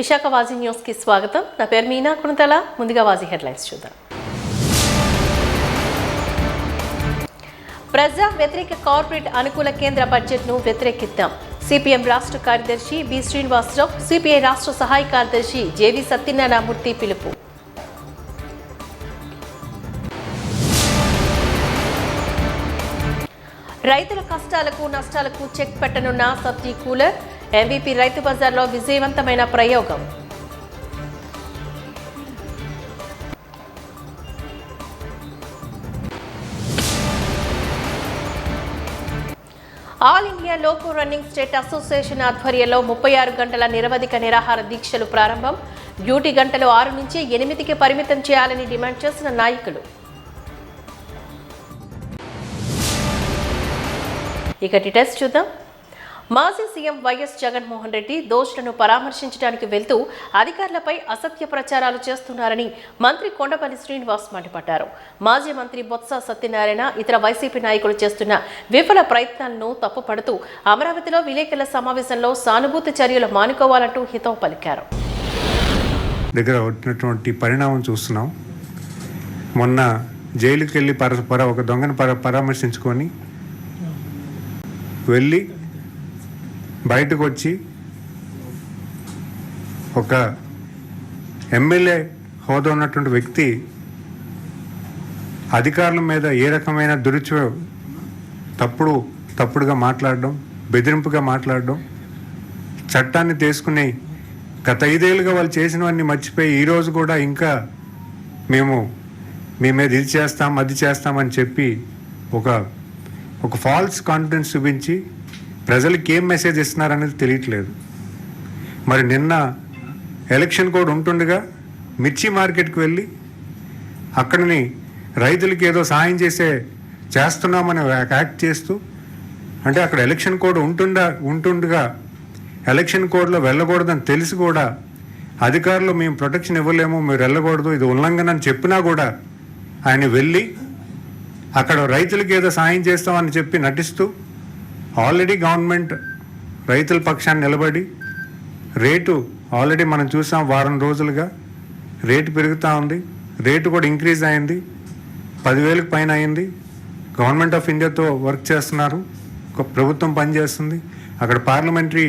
Visakha వాజీ news కి స్వాగతం. నా పేరు మీనా కుణతల. ముందుగా వాజీ హెడ్లైన్స్ చూద్దాం. ప్రజా వ్యతిరేక కార్పొరేట్ అనుకూల కేంద్ర బడ్జెట్ను వ్యతిరేకిద్దాం. సిపిఎం రాష్ట్ర కార్యదర్శి బి శ్రీనివాసరావు, సిపిఐ రాష్ట్ర సహాయ కార్యదర్శి జేవి సత్యనారాయణమూర్తి పిలుపు. రైతుల కష్టాలకు నష్టాలకు చెక్ పెట్టనున్న సబ్జీ కూలర్. MVP రైతు బజార్లో విజయవంతమైన ప్రయోగం. All India loco running state association ఆధ్వర్యంలో 36 గంటల నిరవధిక నిరాహార దీక్షలు ప్రారంభం. డ్యూటీ గంటలు 6 నుంచి 8కి పరిమితం చేయాలని డిమాండ్ చేసిన నాయకులు. ఇక డీటెయిల్స్ చూద్దాం. మాజీ సీఎం వైఎస్ జగన్మోహన్ రెడ్డి దోషులను పరామర్శించడానికి వెళ్తూ అధికారులపై అసత్య ప్రచారాలు చేస్తున్నారని మంత్రి కొండపల్లి శ్రీనివాస్ మండిపడ్డారు. మాజీ మంత్రి బొత్స సత్యనారాయణ ఇతర వైసీపీ నాయకులు చేస్తున్న విఫల ప్రయత్నాలను తప్పుపడుతూ అమరావతిలో విలేకరుల సమావేశంలో సానుభూతి చర్యలు మానుకోవాలంటూ హితవు పలికారు. దగ్గర వచ్చినటువంటి పరిణామం చూస్తున్నాం. మొన్న జైలుకి వెళ్ళి ఒక దొంగను పరామర్శించుకొని వెళ్ళి బయటకు వచ్చి ఒక ఎమ్మెల్యే హోదా ఉన్నటువంటి వ్యక్తి అధికారుల మీద ఏ రకమైన తప్పుడుగా మాట్లాడడం, బెదిరింపుగా మాట్లాడడం, చట్టాన్ని తీసుకుని గత 5 ఏళ్ళుగా వాళ్ళు చేసినవన్నీ మర్చిపోయి ఈరోజు కూడా ఇంకా మేము మీ మీద ఇది చేస్తాం అది చేస్తామని చెప్పి ఒక ఫాల్స్ కాన్ఫిడెన్స్ చూపించి ప్రజలకి ఏం మెసేజ్ ఇస్తున్నారనేది తెలియట్లేదు. మరి నిన్న ఎలక్షన్ కోడ్ ఉంటుండగా మిర్చి మార్కెట్కి వెళ్ళి అక్కడిని రైతులకి ఏదో సాయం చేస్తున్నామని యాక్ట్ చేస్తూ, అంటే అక్కడ ఎలక్షన్ కోడ్ ఉంటుండగా ఎలక్షన్ కోడ్లో వెళ్ళకూడదని తెలిసి కూడా అధికారులు మేము ప్రొటెక్షన్ ఇవ్వలేము, మీరు వెళ్ళకూడదు, ఇది ఉల్లంఘన అని చెప్పినా కూడా ఆయన వెళ్ళి అక్కడ రైతులకి ఏదో సాయం చేస్తామని చెప్పి నటిస్తూ ఆల్రెడీ గవర్నమెంట్ రైతుల పక్షాన్ని నిలబడి రేటు ఆల్రెడీ మనం చూసాం, వారం రోజులుగా రేటు పెరుగుతూ ఉంది. రేటు కూడా ఇంక్రీజ్ అయింది, 10,000కి పైన అయింది. గవర్నమెంట్ ఆఫ్ ఇండియాతో వర్క్ చేస్తున్నారు, ఒక ప్రభుత్వం పనిచేస్తుంది. అక్కడ పార్లమెంటరీ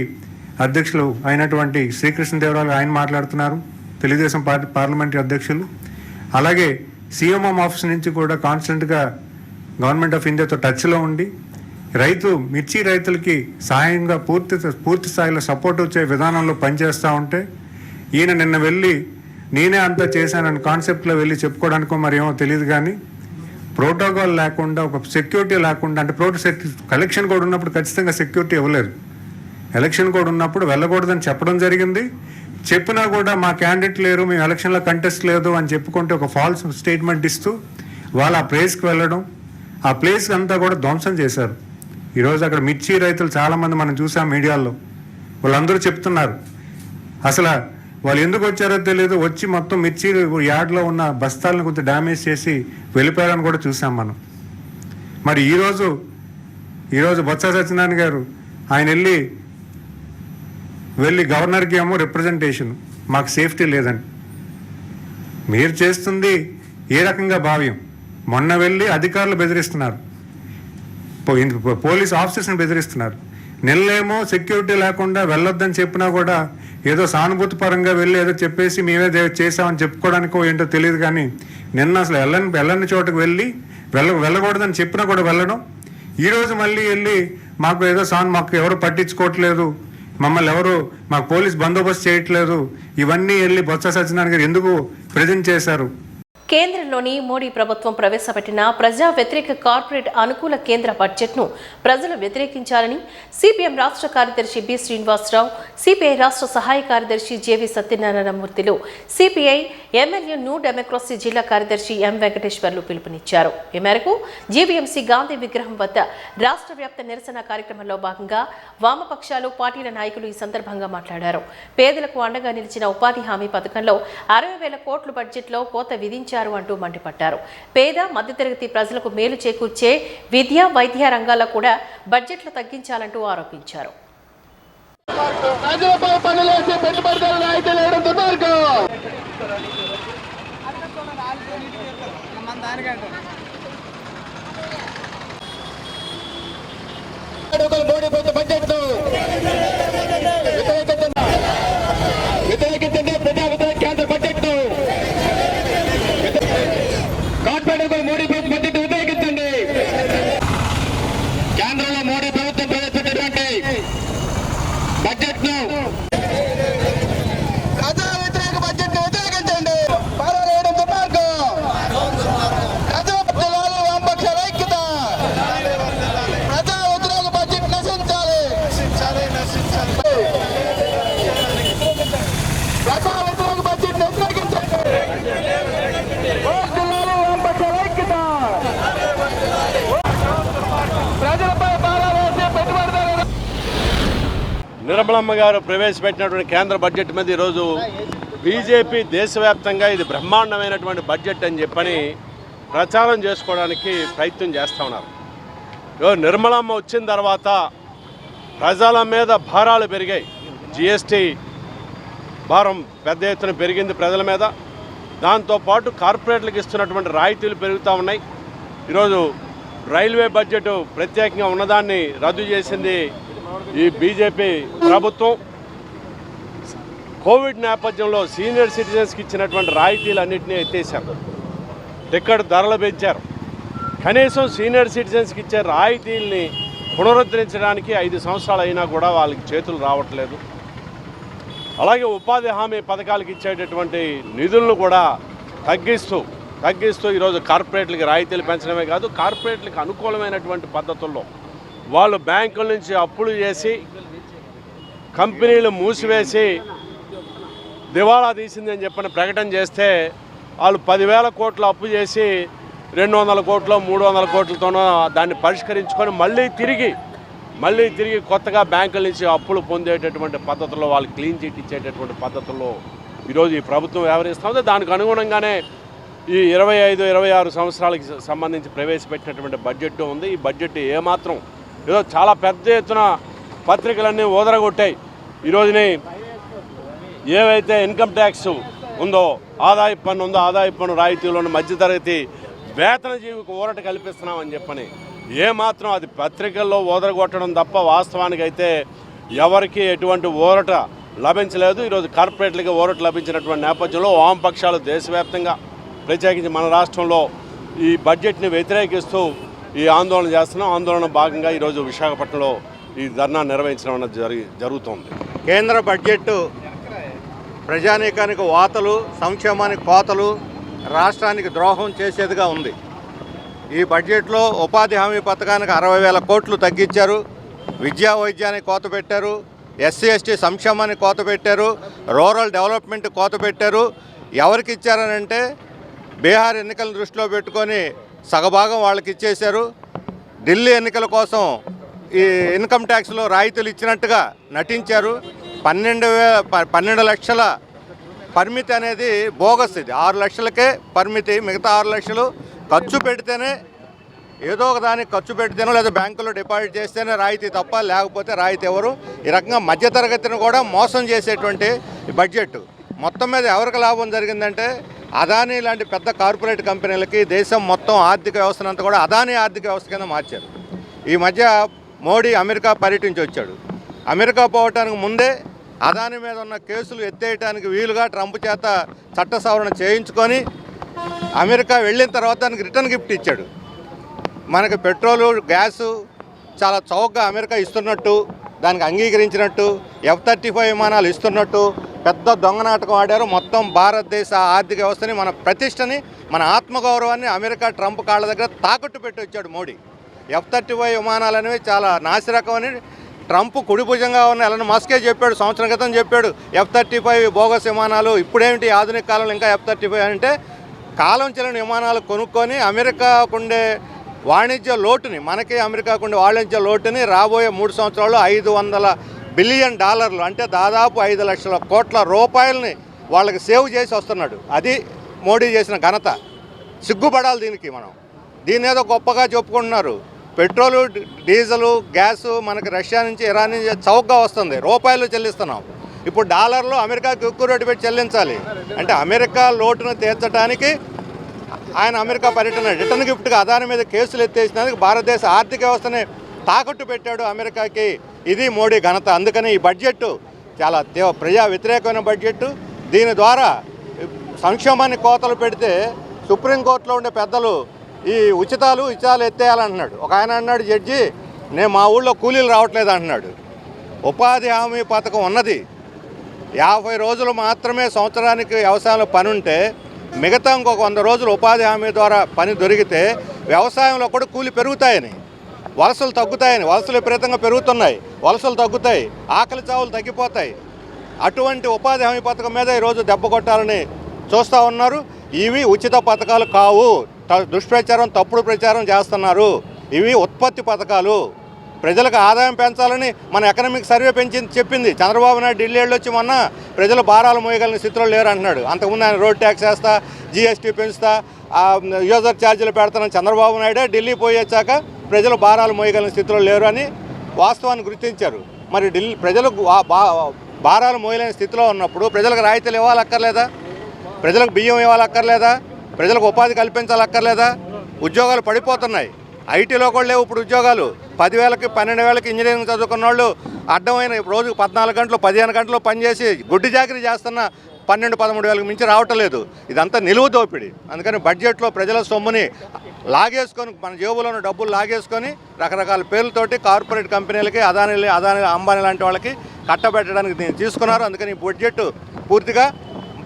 అధ్యక్షులు అయినటువంటి శ్రీకృష్ణదేవరాయలు ఆయన మాట్లాడుతున్నారు, తెలుగుదేశం పార్టీ పార్లమెంటరీ అధ్యక్షులు. అలాగే CMO ఆఫీస్ నుంచి కూడా కాన్స్టెంట్గా గవర్నమెంట్ ఆఫ్ ఇండియాతో టచ్లో ఉండి మిర్చి రైతులకి సాయంగా పూర్తి స్థాయిలో సపోర్ట్ వచ్చే విధానంలో పనిచేస్తూ ఉంటే ఈయన నిన్న వెళ్ళి నేనే అంతా చేశానని కాన్సెప్ట్లో వెళ్ళి చెప్పుకోవడానికో మరి ఏమో తెలియదు, కానీ ప్రోటోకాల్ లేకుండా, ఒక సెక్యూరిటీ లేకుండా, అంటే ఎలక్షన్ కోడ్ ఉన్నప్పుడు ఖచ్చితంగా సెక్యూరిటీ ఇవ్వలేదు. ఎలక్షన్ కోడ్ ఉన్నప్పుడు వెళ్ళకూడదని చెప్పడం జరిగింది. చెప్పినా కూడా మా క్యాండిడేట్ లేరు, మేము ఎలక్షన్లో కంటెస్ట్ లేదు అని చెప్పుకుంటే ఒక ఫాల్స్ స్టేట్మెంట్ ఇస్తూ వాళ్ళు ఆ ప్లేస్కి వెళ్ళడం, ఆ ప్లేస్ అంతా కూడా ధ్వంసం చేశారు. ఈరోజు అక్కడ మిర్చి రైతులు చాలామంది మనం చూసాం మీడియాలో, వాళ్ళందరూ చెప్తున్నారు అసలు వాళ్ళు ఎందుకు వచ్చారో తెలియదు, వచ్చి మొత్తం మిర్చి యార్డ్లో ఉన్న బస్తాలను కొంచెం డ్యామేజ్ చేసి వెళ్ళిపోయారని కూడా చూసాం మనం. మరి ఈరోజు బొత్స సత్యనారాయణ గారు ఆయన వెళ్ళి గవర్నర్కి ఏమో రిప్రజెంటేషన్, మాకు సేఫ్టీ లేదని. మీరు చేస్తుంది ఏ రకంగా భావ్యం? మొన్న వెళ్ళి అధికారులు బెదిరిస్తున్నారు, పోలీస్ ఆఫీసర్స్ని బెదిరిస్తున్నారు. నిన్నేమో సెక్యూరిటీ లేకుండా వెళ్ళొద్దని చెప్పినా కూడా ఏదో సానుభూతి పరంగా వెళ్ళి ఏదో చెప్పేసి మేమే చేసామని చెప్పుకోవడానికో ఏంటో తెలియదు, కానీ నిన్న అసలు వెళ్ళని చోటుకు వెళ్ళకూడదని చెప్పినా కూడా వెళ్ళడం. ఈరోజు మళ్ళీ వెళ్ళి మాకు ఎవరు పట్టించుకోవట్లేదు, మాకు పోలీస్ బందోబస్తు చేయట్లేదు, ఇవన్నీ వెళ్ళి బొత్స సత్యనారాయణ గారు ఎందుకు ప్రజెంట్ చేశారు? కేంద్రంలోని మోడీ ప్రభుత్వం ప్రవేశపెట్టిన ప్రజా వ్యతిరేక కార్పొరేట్ అనుకూల కేంద్ర బడ్జెట్ను ప్రజలు వ్యతిరేకించాలని సిపిఎం రాష్ట్ర కార్యదర్శి బి శ్రీనివాసరావు, సిపిఐ రాష్ట్ర సహాయ కార్యదర్శి జేవి సత్యనారాయణమూర్తిలు, సిపిఐ ఎమ్మెల్యే న్యూ డెమోక్రసీ జిల్లా కార్యదర్శి ఎం వెంకటేశ్వర్లు పిలుపునిచ్చారు. ఈ మేరకు జీవీఎంసీ గాంధీ విగ్రహం వద్ద రాష్ట్ర వ్యాప్త నిరసన కార్యక్రమంలో భాగంగా వామపక్షాలు, పార్టీల నాయకులు ఈ సందర్భంగా మాట్లాడారు. పేదలకు అండగా నిలిచిన ఉపాధి హామీ పథకంలో 60,000 కోట్ల బడ్జెట్లో కోత విధించారు అంటూ మండిపడ్డారు. పేద మధ్యతరగతి ప్రజలకు మేలు చేకూర్చే విద్య, వైద్య రంగాల్లో కూడా బడ్జెట్లు తగ్గించాలంటూ ఆరోపించారు. ప్రజలపై పనులేసి పెట్టుబడిదారు రాయితీ లేయడం దుర్మార్గం. మోడీ ప్రభుత్వ బడ్జెట్ వ్యతిరేకించండి. ప్రజా వ్యతిరేక కేంద్ర బడ్జెట్ కార్పొరేట్ మోడీ ప్రభుత్వ బడ్జెట్ వ్యతిరేకించండి. కేంద్రంలో మోడీ ప్రభుత్వం ప్రవేశపెట్టినటువంటి బడ్జెట్ ను ప్రజా వ్యతిరేక బడ్జెట్ ను వ్యతిరేకించండి. పారవేయడం దుర్మార్గం. ప్రజాపక్షాలు వామపక్షాల ఐక్యత. ప్రజా వ్యతిరేక బడ్జెట్ నశించాలి. ప్రజా వ్యతిరేక బడ్జెట్ ను వ్యతిరేకించండి. వామపక్షాల ఐక్యత. ప్రజలపై భారాలు వేసి పెట్టుబడిదారు. నిర్మలమ్మ గారు ప్రవేశపెట్టినటువంటి కేంద్ర బడ్జెట్ మీద ఈరోజు బీజేపీ దేశవ్యాప్తంగా ఇది బ్రహ్మాండమైనటువంటి బడ్జెట్ అని చెప్పని ప్రచారం చేసుకోవడానికి ప్రయత్నం చేస్తూ ఉన్నారు. నిర్మలమ్మ వచ్చిన తర్వాత ప్రజల మీద భారాలు పెరిగాయి. జిఎస్టీ భారం పెద్ద ఎత్తున పెరిగింది ప్రజల మీద. దాంతోపాటు కార్పొరేట్లకు ఇస్తున్నటువంటి రాయితీలు పెరుగుతూ ఉన్నాయి. ఈరోజు రైల్వే బడ్జెట్ ప్రత్యేకంగా ఉన్నదాన్ని రద్దు చేసింది ఈ బీజేపీ ప్రభుత్వం. కోవిడ్ నేపథ్యంలో సీనియర్ సిటిజన్స్కి ఇచ్చినటువంటి రాయితీలన్నింటినీ ఎత్తేసారు. టికెట్ ధరలు పెంచారు. కనీసం సీనియర్ సిటిజన్స్కి ఇచ్చే రాయితీల్ని పునరుద్ధరించడానికి 5 సంవత్సరాలు అయినా కూడా వాళ్ళకి చేతులు రావట్లేదు. అలాగే ఉపాధి హామీ పథకాలకు ఇచ్చేటటువంటి నిధులను కూడా తగ్గిస్తూ ఈరోజు కార్పొరేట్లకి రాయితీలు పెంచడమే కాదు, కార్పొరేట్లకు అనుకూలమైనటువంటి పద్ధతుల్లో వాళ్ళు బ్యాంకుల నుంచి అప్పులు చేసి కంపెనీలు మూసివేసి దివాళా తీసిందని చెప్పని ప్రకటన చేస్తే వాళ్ళు 10,000 కోట్లు అప్పు చేసి 200 కోట్లు 300 కోట్లతోనో దాన్ని పరిష్కరించుకొని మళ్ళీ తిరిగి కొత్తగా బ్యాంకుల నుంచి అప్పులు పొందేటటువంటి పద్ధతుల్లో వాళ్ళు క్లీన్ చిట్ ఇచ్చేటటువంటి పద్ధతుల్లో ఈరోజు ఈ ప్రభుత్వం వ్యవహరిస్తుంది. దానికి అనుగుణంగానే ఈ 25-26 సంవత్సరాలకి సంబంధించి ప్రవేశపెట్టినటువంటి బడ్జెట్ ఉంది. ఈ బడ్జెట్ ఏమాత్రం ఏదో చాలా పెద్ద ఎత్తున పత్రికలన్నీ ఓదరగొట్టాయి. ఈరోజుని ఏవైతే ఇన్కమ్ ట్యాక్స్ ఉందో, ఆదాయ పన్ను రాయితీలను మధ్యతరగతి వేతన జీవికి ఊరట కల్పిస్తున్నామని చెప్పని ఏమాత్రం అది పత్రికల్లో ఓదరగొట్టడం తప్ప వాస్తవానికి అయితే ఎవరికి ఎటువంటి ఊరట లభించలేదు. ఈరోజు కార్పొరేట్లకి ఊరట లభించినటువంటి నేపథ్యంలో వామపక్షాలు దేశవ్యాప్తంగా ప్రత్యేకించి మన రాష్ట్రంలో ఈ బడ్జెట్ని వ్యతిరేకిస్తూ ఈ ఆందోళన చేస్తున్నాం. ఆందోళన భాగంగా ఈరోజు విశాఖపట్నంలో ఈ ధర్నా నిర్వహించడం అన్నది జరుగుతోంది. కేంద్ర బడ్జెట్ ప్రజానీకానికి వాతలు, సంక్షేమానికి కోతలు, రాష్ట్రానికి ద్రోహం చేసేదిగా ఉంది. ఈ బడ్జెట్లో ఉపాధి హామీ పథకానికి 60,000 కోట్లు తగ్గించారు. విద్యా వైద్యానికి కోత పెట్టారు. ఎస్సీ ఎస్టీ సంక్షేమానికి కోత పెట్టారు. రూరల్ డెవలప్మెంట్ కోత పెట్టారు. ఎవరికి ఇచ్చారనంటే బీహార్ ఎన్నికలను దృష్టిలో పెట్టుకొని సగభాగం వాళ్ళకి ఇచ్చేశారు. ఢిల్లీ ఎన్నికల కోసం ఈ ఇన్కమ్ ట్యాక్స్లో రాయితీలు ఇచ్చినట్టుగా నటించారు. 12 లక్షల పరిమితి అనేది బోగస్. ఇది 6 లక్షలకే పరిమితి. మిగతా 6 లక్షలు ఖర్చు పెడితేనే, ఏదో ఒక దానికి ఖర్చు పెడితేనో లేదా బ్యాంకులో డిపాజిట్ చేస్తేనే రాయితీ తప్ప, లేకపోతే రాయితీ ఎవరు. ఈ రకంగా మధ్యతరగతిని కూడా మోసం చేసేటువంటి ఈ బడ్జెట్ మొత్తం మీద ఎవరికి లాభం జరిగిందంటే అదానీ లాంటి పెద్ద కార్పొరేట్ కంపెనీలకి దేశం మొత్తం ఆర్థిక వ్యవస్థనంతా కూడా అదానీ ఆర్థిక వ్యవస్థ కింద మార్చారు. ఈ మధ్య మోడీ అమెరికా పర్యటించి వచ్చాడు. అమెరికా పోవటానికి ముందే అదానీ మీద ఉన్న కేసులు ఎత్తేయడానికి వీలుగా ట్రంప్ చేత చట్ట సవరణ చేయించుకొని అమెరికా వెళ్ళిన తర్వాత దానికి రిటర్న్ గిఫ్ట్ ఇచ్చాడు. మనకి పెట్రోలు, గ్యాసు చాలా చౌకగా అమెరికా ఇస్తున్నట్టు, దానికి అంగీకరించినట్టు, F-35 విమానాలు ఇస్తున్నట్టు పెద్ద దొంగ నాటకం ఆడారు. మొత్తం భారతదేశ ఆర్థిక వ్యవస్థని, మన ప్రతిష్టని, మన ఆత్మగౌరవాన్ని అమెరికా ట్రంప్ కాళ్ళ దగ్గర తాకట్టు పెట్టి వచ్చాడు మోడీ. F-35 విమానాలు అనేవి చాలా నాసిరకం అని ట్రంప్ కుడిభుజంగా ఉన్న ఎలన్ మస్కే చెప్పాడు. సంవత్సరం క్రితం చెప్పాడు F-35 బోగస్ విమానాలు. ఇప్పుడేమిటి ఆధునిక కాలంలో ఇంకా F-35 అంటే కాలం చెల్లిన విమానాలు కొనుక్కొని అమెరికాకుండే వాణిజ్య లోటుని, మనకి అమెరికాకుండే వాణిజ్య లోటుని రాబోయే 3 సంవత్సరాల్లో $500 బిలియన్ అంటే దాదాపు 5 లక్షల కోట్ల రూపాయలని వాళ్ళకి సేవ్ చేసి వస్తున్నాడు. అది మోడీ చేసిన ఘనత. సిగ్గుపడాలి దీనికి. మనం దీన్ని ఏదో గొప్పగా చెప్పుకుంటున్నారు. పెట్రోలు, డీజిలు, గ్యాసు మనకి రష్యా నుంచి, ఇరాన్ నుంచి చౌకగా వస్తుంది, రూపాయలు చెల్లిస్తున్నాం. ఇప్పుడు డాలర్లు అమెరికాకి ఎక్కువ రేటు పెట్టి చెల్లించాలి. అంటే అమెరికా లోటును తీర్చడానికి ఆయన అమెరికా పర్యటన రిటర్న్ గిఫ్ట్గా అదాని మీద కేసులు ఎత్తేసినందుకు భారతదేశ ఆర్థిక వ్యవస్థని తాకట్టు పెట్టాడు అమెరికాకి. ఇది మోడీ ఘనత. అందుకని ఈ బడ్జెట్ చాలా ప్రజా వ్యతిరేకమైన బడ్జెట్. దీని ద్వారా సంక్షేమాన్ని కోతలు పెడితే సుప్రీంకోర్టులో ఉండే పెద్దలు ఈ ఉచితాలు ఎత్తేయాలంటున్నాడు. ఒక ఆయన అన్నాడు, జడ్జి, నేను మా ఊళ్ళో కూలీలు రావట్లేదు అంటున్నాడు. ఉపాధి హామీ పథకం ఉన్నది, 50 రోజులు మాత్రమే సంవత్సరానికి వ్యవసాయంలో పని ఉంటే మిగతా ఇంకొక 100 రోజులు ఉపాధి హామీ ద్వారా పని దొరికితే వ్యవసాయంలో కూడా కూలి పెరుగుతాయని, వలసలు తగ్గుతాయని. వలసలు విపరీతంగా పెరుగుతున్నాయి, వలసలు తగ్గుతాయి, ఆకలి చావులు తగ్గిపోతాయి. అటువంటి ఉపాధి హామీ పథకం మీద ఈరోజు దెబ్బ కొట్టాలని చూస్తూ ఉన్నారు. ఇవి ఉచిత పథకాలు కావు, దుష్ప్రచారం, తప్పుడు ప్రచారం చేస్తున్నారు. ఇవి ఉత్పత్తి పథకాలు. ప్రజలకు ఆదాయం పెంచాలని మన ఎకనామిక్ సర్వే చెప్పింది. చంద్రబాబు నాయుడు ఢిల్లీ వెళ్ళొచ్చి మొన్న ప్రజలు భారాలు మోయగలిగిన స్థితిలో లేరు అంటున్నాడు. అంతకుముందు ఆయన రోడ్ ట్యాక్స్ వేస్తా, జీఎస్టీ పెంచుతా, యూజర్ ఛార్జీలు పెడతానని చంద్రబాబు నాయుడే ఢిల్లీ పోయి వచ్చాక ప్రజలు భారాలు మోయగలిగిన స్థితిలో లేరు అని వాస్తవాన్ని గుర్తించారు. మరి ప్రజలకు భారాలు మోయలేని స్థితిలో ఉన్నప్పుడు ప్రజలకు రాయితీలు ఇవ్వాలక్కర్లేదా? ప్రజలకు బియ్యం ఇవ్వాలక్కర్లేదా? ప్రజలకు ఉపాధి కల్పించాలక్కర్లేదా? ఉద్యోగాలు పడిపోతున్నాయి. ఐటీలో కూడా లేవు ఇప్పుడు ఉద్యోగాలు. 10,000కి 12,000కి ఇంజనీరింగ్ చదువుకున్న వాళ్ళు అడ్డమైన రోజుకు 14 గంటలు 15 గంటలు పనిచేసి గుడ్డి చాకరీ చేస్తున్న 12-13 మించి రావటం లేదు. ఇదంతా నిలువు దోపిడీ. అందుకని బడ్జెట్లో ప్రజల సొమ్ముని లాగేసుకొని, మన జేబులో ఉన్న డబ్బులు లాగేసుకొని రకరకాల పేర్లతోటి కార్పొరేట్ కంపెనీలకి, అదాని, అంబానీ లాంటి వాళ్ళకి కట్టబెట్టడానికి దీన్ని తీసుకున్నారు. అందుకని ఈ బడ్జెట్ పూర్తిగా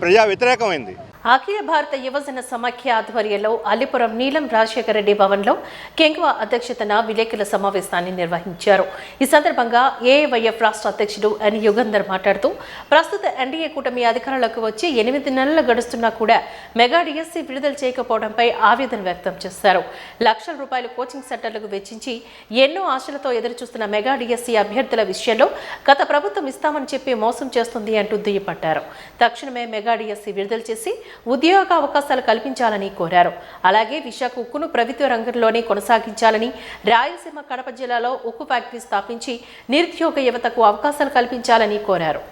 ప్రజా వ్యతిరేకమైంది. అఖిల భారత యువజన సమాఖ్య ఆధ్వర్యంలో అల్లిపురం నీలం రాజశేఖర రెడ్డి భవన్లో కెంక్వా అధ్యక్షతన విలేకరుల సమావేశాన్ని నిర్వహించారు. ఈ సందర్భంగా ఏఐవైఎఫ్ రాష్ట్ర అధ్యక్షుడు ఎన్ యుగంధర్ మాట్లాడుతూ, ప్రస్తుత ఎన్డీఏ కూటమి అధికారంలోకి వచ్చి 8 నెలలు గడుస్తున్నా కూడా మెగా డిఎస్సీ విడుదల చేయకపోవడంపై ఆవేదన వ్యక్తం చేశారు. లక్షల రూపాయలు కోచింగ్ సెంటర్లకు వెచ్చించి ఎన్నో ఆశలతో ఎదురుచూస్తున్న మెగా డిఎస్సీ అభ్యర్థుల విషయంలో గత ప్రభుత్వం ఇస్తామని చెప్పి మోసం చేస్తుంది అంటూ దుయ్యపట్టారు. తక్షణమే మెగా డిఎస్సీ విడుదల చేసి ఉద్యోగ అవకాశాలు కల్పించాలని కోరారు. అలాగే విశాఖ ఉక్కును ప్రభుత్వ రంగంలోనే కొనసాగించాలని, రాయలసీమ కడప జిల్లాలో ఉక్కు ఫ్యాక్టరీ స్థాపించి నిరుద్యోగ యువతకు అవకాశాలు కల్పించాలని కోరారు.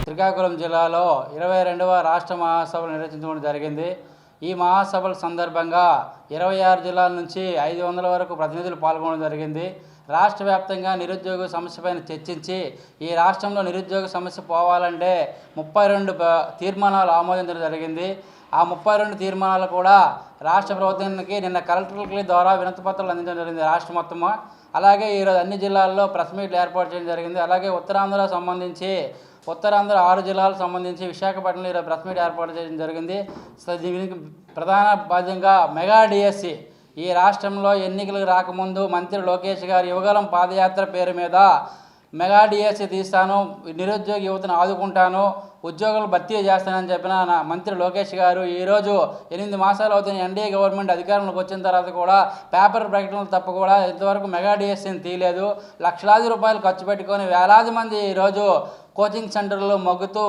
శ్రీకాకుళం జిల్లాలో 22వ రాష్ట్ర మహాసభలు నిర్వహించడం జరిగింది. ఈ మహాసభల సందర్భంగా 26 జిల్లాల నుంచి 500 వరకు ప్రతినిధులు పాల్గొనడం జరిగింది. రాష్ట్ర వ్యాప్తంగా నిరుద్యోగ సమస్యపైన చర్చించి ఈ రాష్ట్రంలో నిరుద్యోగ సమస్య పోవాలంటే 32 తీర్మానాలు ఆమోదించడం జరిగింది. ఆ 32 తీర్మానాలు కూడా రాష్ట్ర ప్రభుత్వానికి నిన్న కలెక్టర్ల ద్వారా వినతిపత్రాలు అందించడం జరిగింది రాష్ట్రం మొత్తము. అలాగే ఈరోజు అన్ని జిల్లాల్లో ప్రెస్ మీట్లు ఏర్పాటు చేయడం జరిగింది. అలాగే ఉత్తరాంధ్ర సంబంధించి 6 జిల్లాలకు సంబంధించి విశాఖపట్నంలో ఈరోజు ప్రెస్ మీట్ ఏర్పాటు చేయడం జరిగింది. దీనికి ప్రధాన భాగంగా మెగా డిఎస్సి ఈ రాష్ట్రంలో ఎన్నికలు రాకముందు మంత్రి లోకేష్ గారు యువగలం పాదయాత్ర పేరు మీద మెగా డిఎస్సి తీస్తాను, నిరుద్యోగ యువతను ఆదుకుంటాను, ఉద్యోగాలు భర్తీ చేస్తానని చెప్పిన మంత్రి లోకేష్ గారు ఈరోజు 8 మాసాలు అవుతున్న ఎన్డీఏ గవర్నమెంట్ అధికారంలోకి వచ్చిన తర్వాత కూడా పేపర్ ప్రకటనలు తప్ప కూడా ఇంతవరకు మెగా డిఎస్సిని తీయలేదు. లక్షలాది రూపాయలు ఖర్చు పెట్టుకొని వేలాది మంది ఈరోజు కోచింగ్ సెంటర్లో మొగ్గుతూ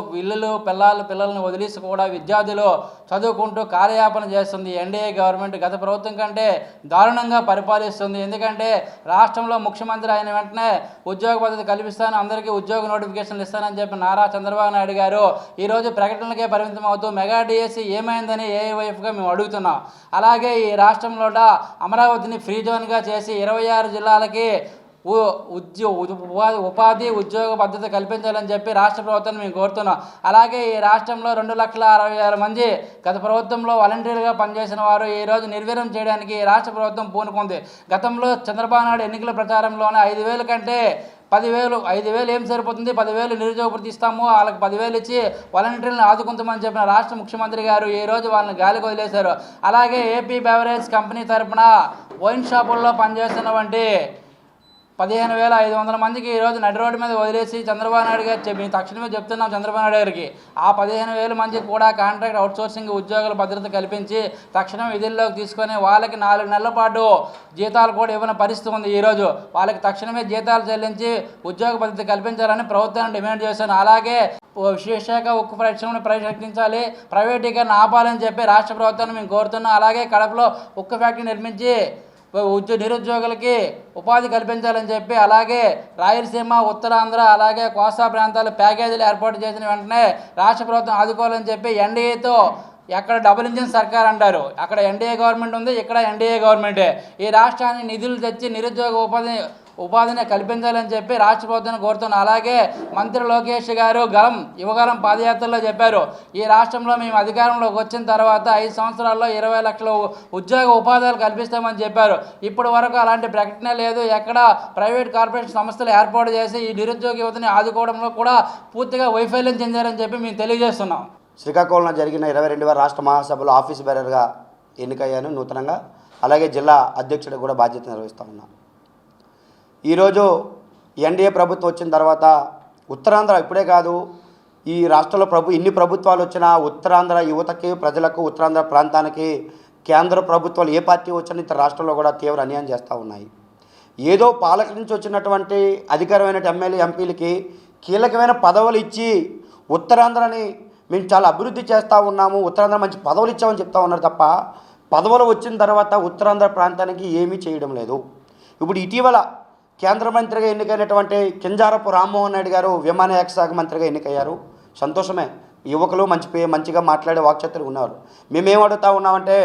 పిల్లల్ని వదిలేసి కూడా విద్యార్థులు చదువుకుంటూ కార్యయాపన చేస్తుంది ఎన్డీఏ గవర్నమెంట్. గత ప్రభుత్వం కంటే దారుణంగా పరిపాలిస్తుంది. ఎందుకంటే రాష్ట్రంలో ముఖ్యమంత్రి అయిన వెంటనే ఉద్యోగ పద్ధతి కల్పిస్తాను, అందరికీ ఉద్యోగ నోటిఫికేషన్లు ఇస్తానని చెప్పి నారా చంద్రబాబు నాయుడు గారు ఈరోజు ప్రకటనలకే పరిమితం అవుతూ మెగా డిఎస్సి ఏమైందని ఏఐవైఎఫ్గా మేము అడుగుతున్నాం. అలాగే ఈ రాష్ట్రంలో అమరావతిని ఫ్రీ జోన్గా చేసి 26 జిల్లాలకి ఉపాధి ఉద్యోగ పద్ధతి కల్పించాలని చెప్పి రాష్ట్ర ప్రభుత్వాన్ని మేము కోరుతున్నాం. అలాగే ఈ రాష్ట్రంలో 2,60,000 మంది గత ప్రభుత్వంలో వాలంటీర్గా పనిచేసిన వారు ఈరోజు నిర్వీర్యం చేయడానికి రాష్ట్ర ప్రభుత్వం పూనుకుంది. గతంలో చంద్రబాబు నాయుడు ఎన్నికల ప్రచారంలోనే 5,000 కంటే 10,000 5,000 ఏం సరిపోతుంది, 10,000 నిరుద్యోగ భృతి ఇస్తాము, వాళ్ళకి 10,000 ఇచ్చి వాలంటీర్లను ఆదుకుంటామని చెప్పిన రాష్ట్ర ముఖ్యమంత్రి గారు ఈరోజు వాళ్ళని గాలికి వదిలేశారు. అలాగే ఏపీ బెవరేజ్ కంపెనీ తరఫున వైన్ షాపుల్లో పనిచేస్తున్నటువంటి 15,500 మందికి ఈరోజు నడి రోడ్డు మీద వదిలేసి చంద్రబాబు నాయుడు గారు మేము తక్షణమే చెప్తున్నాం చంద్రబాబు నాయుడు గారికి ఆ 15,000 మందికి కూడా కాంట్రాక్ట్ అవుట్సోర్సింగ్ ఉద్యోగుల భద్రత కల్పించి తక్షణం విధుల్లోకి తీసుకొని వాళ్ళకి 4 నెలల పాటు జీతాలు కూడా ఇవ్వని పరిస్థితి ఉంది. ఈరోజు వాళ్ళకి తక్షణమే జీతాలు చెల్లించి ఉద్యోగ భద్రత కల్పించాలని ప్రభుత్వాన్ని డిమాండ్ చేశాను. అలాగే విశేష ఉక్కు పరిశ్రమను పరిరక్షించాలి, ప్రైవేటీకరణ ఆపాలని చెప్పి రాష్ట్ర ప్రభుత్వాన్ని మేము కోరుతున్నాం. అలాగే కడపలో ఉక్కు ఫ్యాక్టరీ నిర్మించి నిరుద్యోగులకి ఉపాధి కల్పించాలని చెప్పి, అలాగే రాయలసీమ, ఉత్తరాంధ్ర, అలాగే కోస్తా ప్రాంతాల ప్యాకేజీలు ఏర్పాటు చేసిన వెంటనే రాష్ట్ర ప్రభుత్వం ఆదుకోవాలని చెప్పి ఎన్డీఏతో ఎక్కడ డబుల్ ఇంజిన్ సర్కార్ అంటారు, అక్కడ ఎన్డీఏ గవర్నమెంట్ ఉంది, ఇక్కడ ఎన్డీఏ గవర్నమెంటే. ఈ రాష్ట్రాన్ని నిధులు తెచ్చి నిరుద్యోగ ఉపాధిని కల్పించాలని చెప్పి రాష్ట్ర ప్రభుత్వాన్ని కోరుతున్నాం. అలాగే మంత్రి లోకేష్ గారు యువగలం పాదయాత్రలో చెప్పారు, ఈ రాష్ట్రంలో మేము అధికారంలోకి వచ్చిన తర్వాత 5 సంవత్సరాల్లో 20 లక్షల ఉద్యోగ ఉపాధులు కల్పిస్తామని చెప్పారు. ఇప్పటి వరకు అలాంటి ప్రకటన లేదు. ఎక్కడ ప్రైవేట్ కార్పొరేషన్ సంస్థలు ఏర్పాటు చేసి ఈ నిరుద్యోగ యువతని ఆదుకోవడంలో కూడా పూర్తిగా వైఫల్యం చెందారని చెప్పి మేము తెలియజేస్తున్నాం. శ్రీకాకుళంలో జరిగిన 22వ రాష్ట్ర మహాసభలో ఆఫీస్ బేరర్గా ఎన్నికయ్యాను నూతనంగా. అలాగే జిల్లా అధ్యక్షుడు కూడా బాధ్యత నిర్వహిస్తూ ఉన్నాను. ఈరోజు ఎన్డీఏ ప్రభుత్వం వచ్చిన తర్వాత ఉత్తరాంధ్ర ఇప్పుడే కాదు, ఈ రాష్ట్రంలో ఇన్ని ప్రభుత్వాలు వచ్చినా ఉత్తరాంధ్ర యువతకి, ప్రజలకు, ఉత్తరాంధ్ర ప్రాంతానికి కేంద్ర ప్రభుత్వాలు ఏ పార్టీ వచ్చినా ఇతర రాష్ట్రంలో కూడా తీవ్ర అన్యాయం చేస్తూ ఉన్నాయి. ఏదో పాలక నుంచి వచ్చినటువంటి అధికారమైన ఎమ్మెల్యే ఎంపీలకి కీలకమైన పదవులు ఇచ్చి ఉత్తరాంధ్రని మేము చాలా అభివృద్ధి చేస్తూ ఉన్నాము, ఉత్తరాంధ్ర మంచి పదవులు ఇచ్చామని చెప్తా ఉన్నారు తప్ప పదవులు వచ్చిన తర్వాత ఉత్తరాంధ్ర ప్రాంతానికి ఏమీ చేయడం లేదు. ఇప్పుడు ఇటీవల కేంద్ర మంత్రిగా ఎన్నికైనటువంటి కింజారపు రామ్మోహన్ నాయుడు గారు విమానయాన శాఖ మంత్రిగా ఎన్నికయ్యారు. సంతోషమే, యువకులు మంచిగా మాట్లాడే వాక్చతులు ఉన్నారు. మేమేం అడుగుతూ ఉన్నామంటే,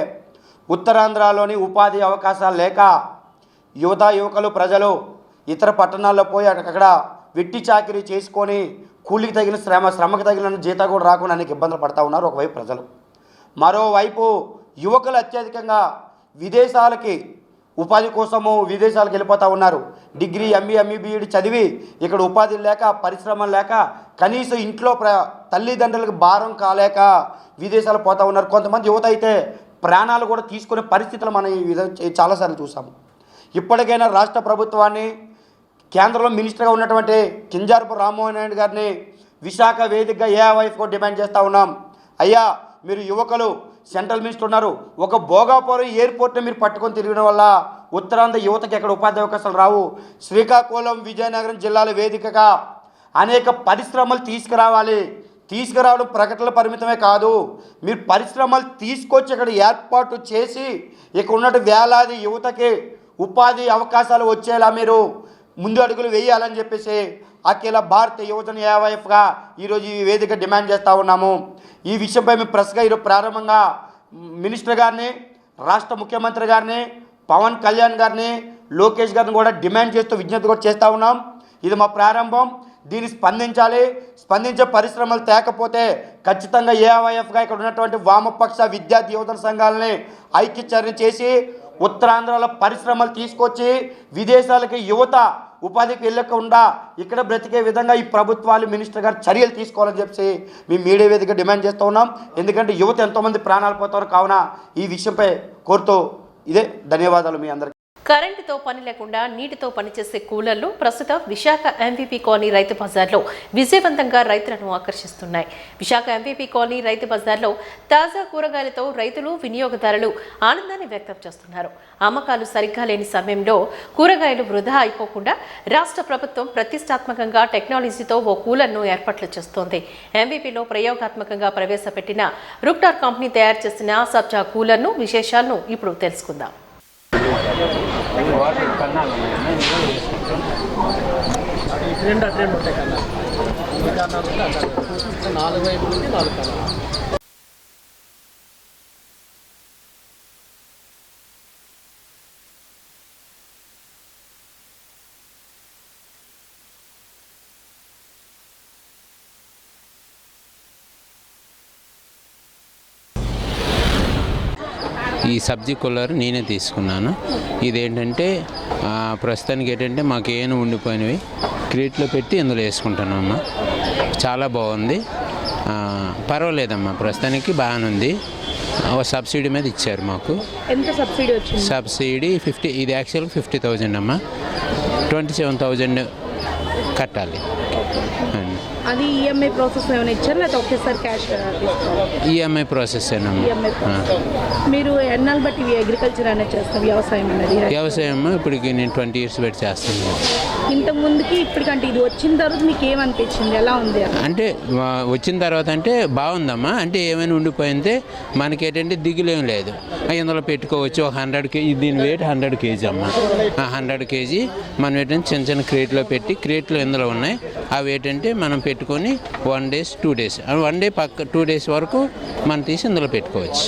ఉత్తరాంధ్రలోని ఉపాధి అవకాశాలు లేక యువకులు, ప్రజలు ఇతర పట్టణాల్లో పోయి అక్కడ వెట్టి చాకిరీ చేసుకొని కూలికి తగిన శ్రమకు తగిన జీతం కూడా రాకుండా అనేక ఇబ్బందులు పడుతూ ఉన్నారు ఒకవైపు ప్రజలు. మరోవైపు యువకులు అత్యధికంగా విదేశాలకి ఉపాధి కోసము విదేశాలకు వెళ్ళిపోతూ ఉన్నారు. డిగ్రీ, ఎంఏ, బీఈడి చదివి ఇక్కడ ఉపాధి లేక, పరిశ్రమలు లేక, కనీసం ఇంట్లో తల్లిదండ్రులకు భారం కాలేక విదేశాలు పోతూ ఉన్నారు. కొంతమంది యువత అయితే ప్రాణాలు కూడా తీసుకునే పరిస్థితులు మనం చాలాసార్లు చూసాము. ఇప్పటికైనా రాష్ట్ర ప్రభుత్వాన్ని, కేంద్రంలో మినిస్టర్గా ఉన్నటువంటి కింజారపు రామ్మోహన్ నాయుడు గారిని విశాఖ వేదికగా ఏఐవైఎఫ్ డిమాండ్ చేస్తూ ఉన్నాం. అయ్యా, మీరు యువకులు సెంట్రల్ మినిస్టర్ ఉన్నారు, ఒక భోగాపురం ఎయిర్పోర్ట్ని మీరు పట్టుకొని తిరగడం వల్ల ఉత్తరాంధ్ర యువతకి ఎక్కడ ఉపాధి అవకాశాలు రావు. శ్రీకాకుళం, విజయనగరం జిల్లాల వేదికగా అనేక పరిశ్రమలు తీసుకురావడం ప్రకటనల పరిమితమే కాదు, మీరు పరిశ్రమలు తీసుకొచ్చి ఇక్కడ ఏర్పాటు చేసి ఇక్కడ ఉన్నట్టు వేలాది యువతకి ఉపాధి అవకాశాలు వచ్చేలా మీరు ముందు అడుగులు వేయాలని చెప్పేసి అఖిల భారత యువజన ఏఐవైఎఫ్గా ఈరోజు ఈ వేదిక డిమాండ్ చేస్తూ ఉన్నాము. ఈ విషయంపై మేము ప్రెస్గా ఈరోజు ప్రారంభంగా మినిస్టర్ గారిని, రాష్ట్ర ముఖ్యమంత్రి గారిని, పవన్ కళ్యాణ్ గారిని, లోకేష్ గారిని కూడా డిమాండ్ చేస్తూ విజ్ఞప్తి కూడా చేస్తూ ఉన్నాం. ఇది మా ప్రారంభం, దీన్ని స్పందించే పరిశ్రమలు తేకపోతే ఖచ్చితంగా ఏఐవైఎఫ్గా ఇక్కడ ఉన్నటువంటి వామపక్ష విద్యార్థి యువజన సంఘాలని ఐక్యచర్య చేసి ఉత్తరాంధ్రలో పరిశ్రమలు తీసుకొచ్చి విదేశాలకి యువత ఉపాధికి వెళ్ళకుండా ఇక్కడ బ్రతికే విధంగా ఈ ప్రభుత్వాలు, మినిస్టర్ గారు చర్యలు తీసుకోవాలని చెప్పి మేము మీడియా వేదిక డిమాండ్ చేస్తూ ఉన్నాం. ఎందుకంటే యువత ఎంతోమంది ప్రాణాలు పోతారు కావున ఈ విషయంపై కోరుతూ ఇదే ధన్యవాదాలు మీ అందరికీ. కరెంటుతో పని లేకుండా నీటితో పనిచేసే కూలర్లు ప్రస్తుతం విశాఖ ఎంవీపీ కాలనీ రైతు బజార్లో విజయవంతంగా రైతులను ఆకర్షిస్తున్నాయి. విశాఖ ఎంవీపీ కాలనీ రైతు బజార్లో తాజా కూరగాయలతో రైతులు, వినియోగదారులు ఆనందాన్ని వ్యక్తం చేస్తున్నారు. అమ్మకాలు సరిగ్గా లేని సమయంలో కూరగాయలు వృధా అయిపోకుండా రాష్ట్ర ప్రభుత్వం ప్రతిష్టాత్మకంగా టెక్నాలజీతో ఓ కూలర్ను ఏర్పాట్లు చేస్తోంది. ఎంవీపీలో ప్రయోగాత్మకంగా ప్రవేశపెట్టిన రుక్టార్ కంపెనీ తయారు చేసిన సబ్జా కూలర్ను విశేషాలను ఇప్పుడు తెలుసుకుందాం. ఈ సబ్జీ కూలర్ నేనే తీసుకున్నాను. ఇదేంటంటే ప్రస్తుతానికి ఏంటంటే మాకు ఏమైనా ఉండిపోయినవి క్రేట్లో పెట్టి ఇందులో వేసుకుంటానమ్మా. చాలా బాగుంది, పర్వాలేదమ్మా, ప్రస్తుతానికి బాగానే ఉంది. సబ్సిడీ మీద ఇచ్చారు మాకు. ఎంత సబ్సిడీ వచ్చింది? సబ్సిడీ 50, ఇది యాక్చువల్గా 50,000 అమ్మా, 27,000 కట్టాలి. అది ఈఎంఐ ప్రాసెస్ ఏమైనా ఇచ్చారు లేదా ఒకేసారి క్యాష్ తీసుకోవాలి? ఈఎంఐ ప్రాసెస్ మీరు ఎన్నాళ్ళు బట్టి అగ్రికల్చర్ అనేది చేస్తాం, వ్యవసాయం అనేది? వ్యవసాయం ఇప్పటికి నేను 20 years బట్టి చేస్తాను. ఇంతకు ముందుకి ఇప్పటికంటే ఇది వచ్చిన తర్వాత మీకు ఏమనిపించింది, ఎలా ఉంది? అంటే వచ్చిన తర్వాత అంటే బాగుందమ్మా. అంటే ఏమైనా ఉండిపోయింటే మనకేంటంటే దిగులేం లేదు, ఇందులో పెట్టుకోవచ్చు. ఒక 100 kg, దీని వెయిట్ 100 kg అమ్మా. 100 kg మనం ఏంటంటే చిన్న చిన్న క్రేట్లో పెట్టి, క్రేట్లో ఇందులో ఉన్నాయి, అవి ఏంటంటే మనం పెట్టుకొని 1 day 2 days, 1 day పక్క 2 days వరకు మనం తీసి ఇందులో పెట్టుకోవచ్చు.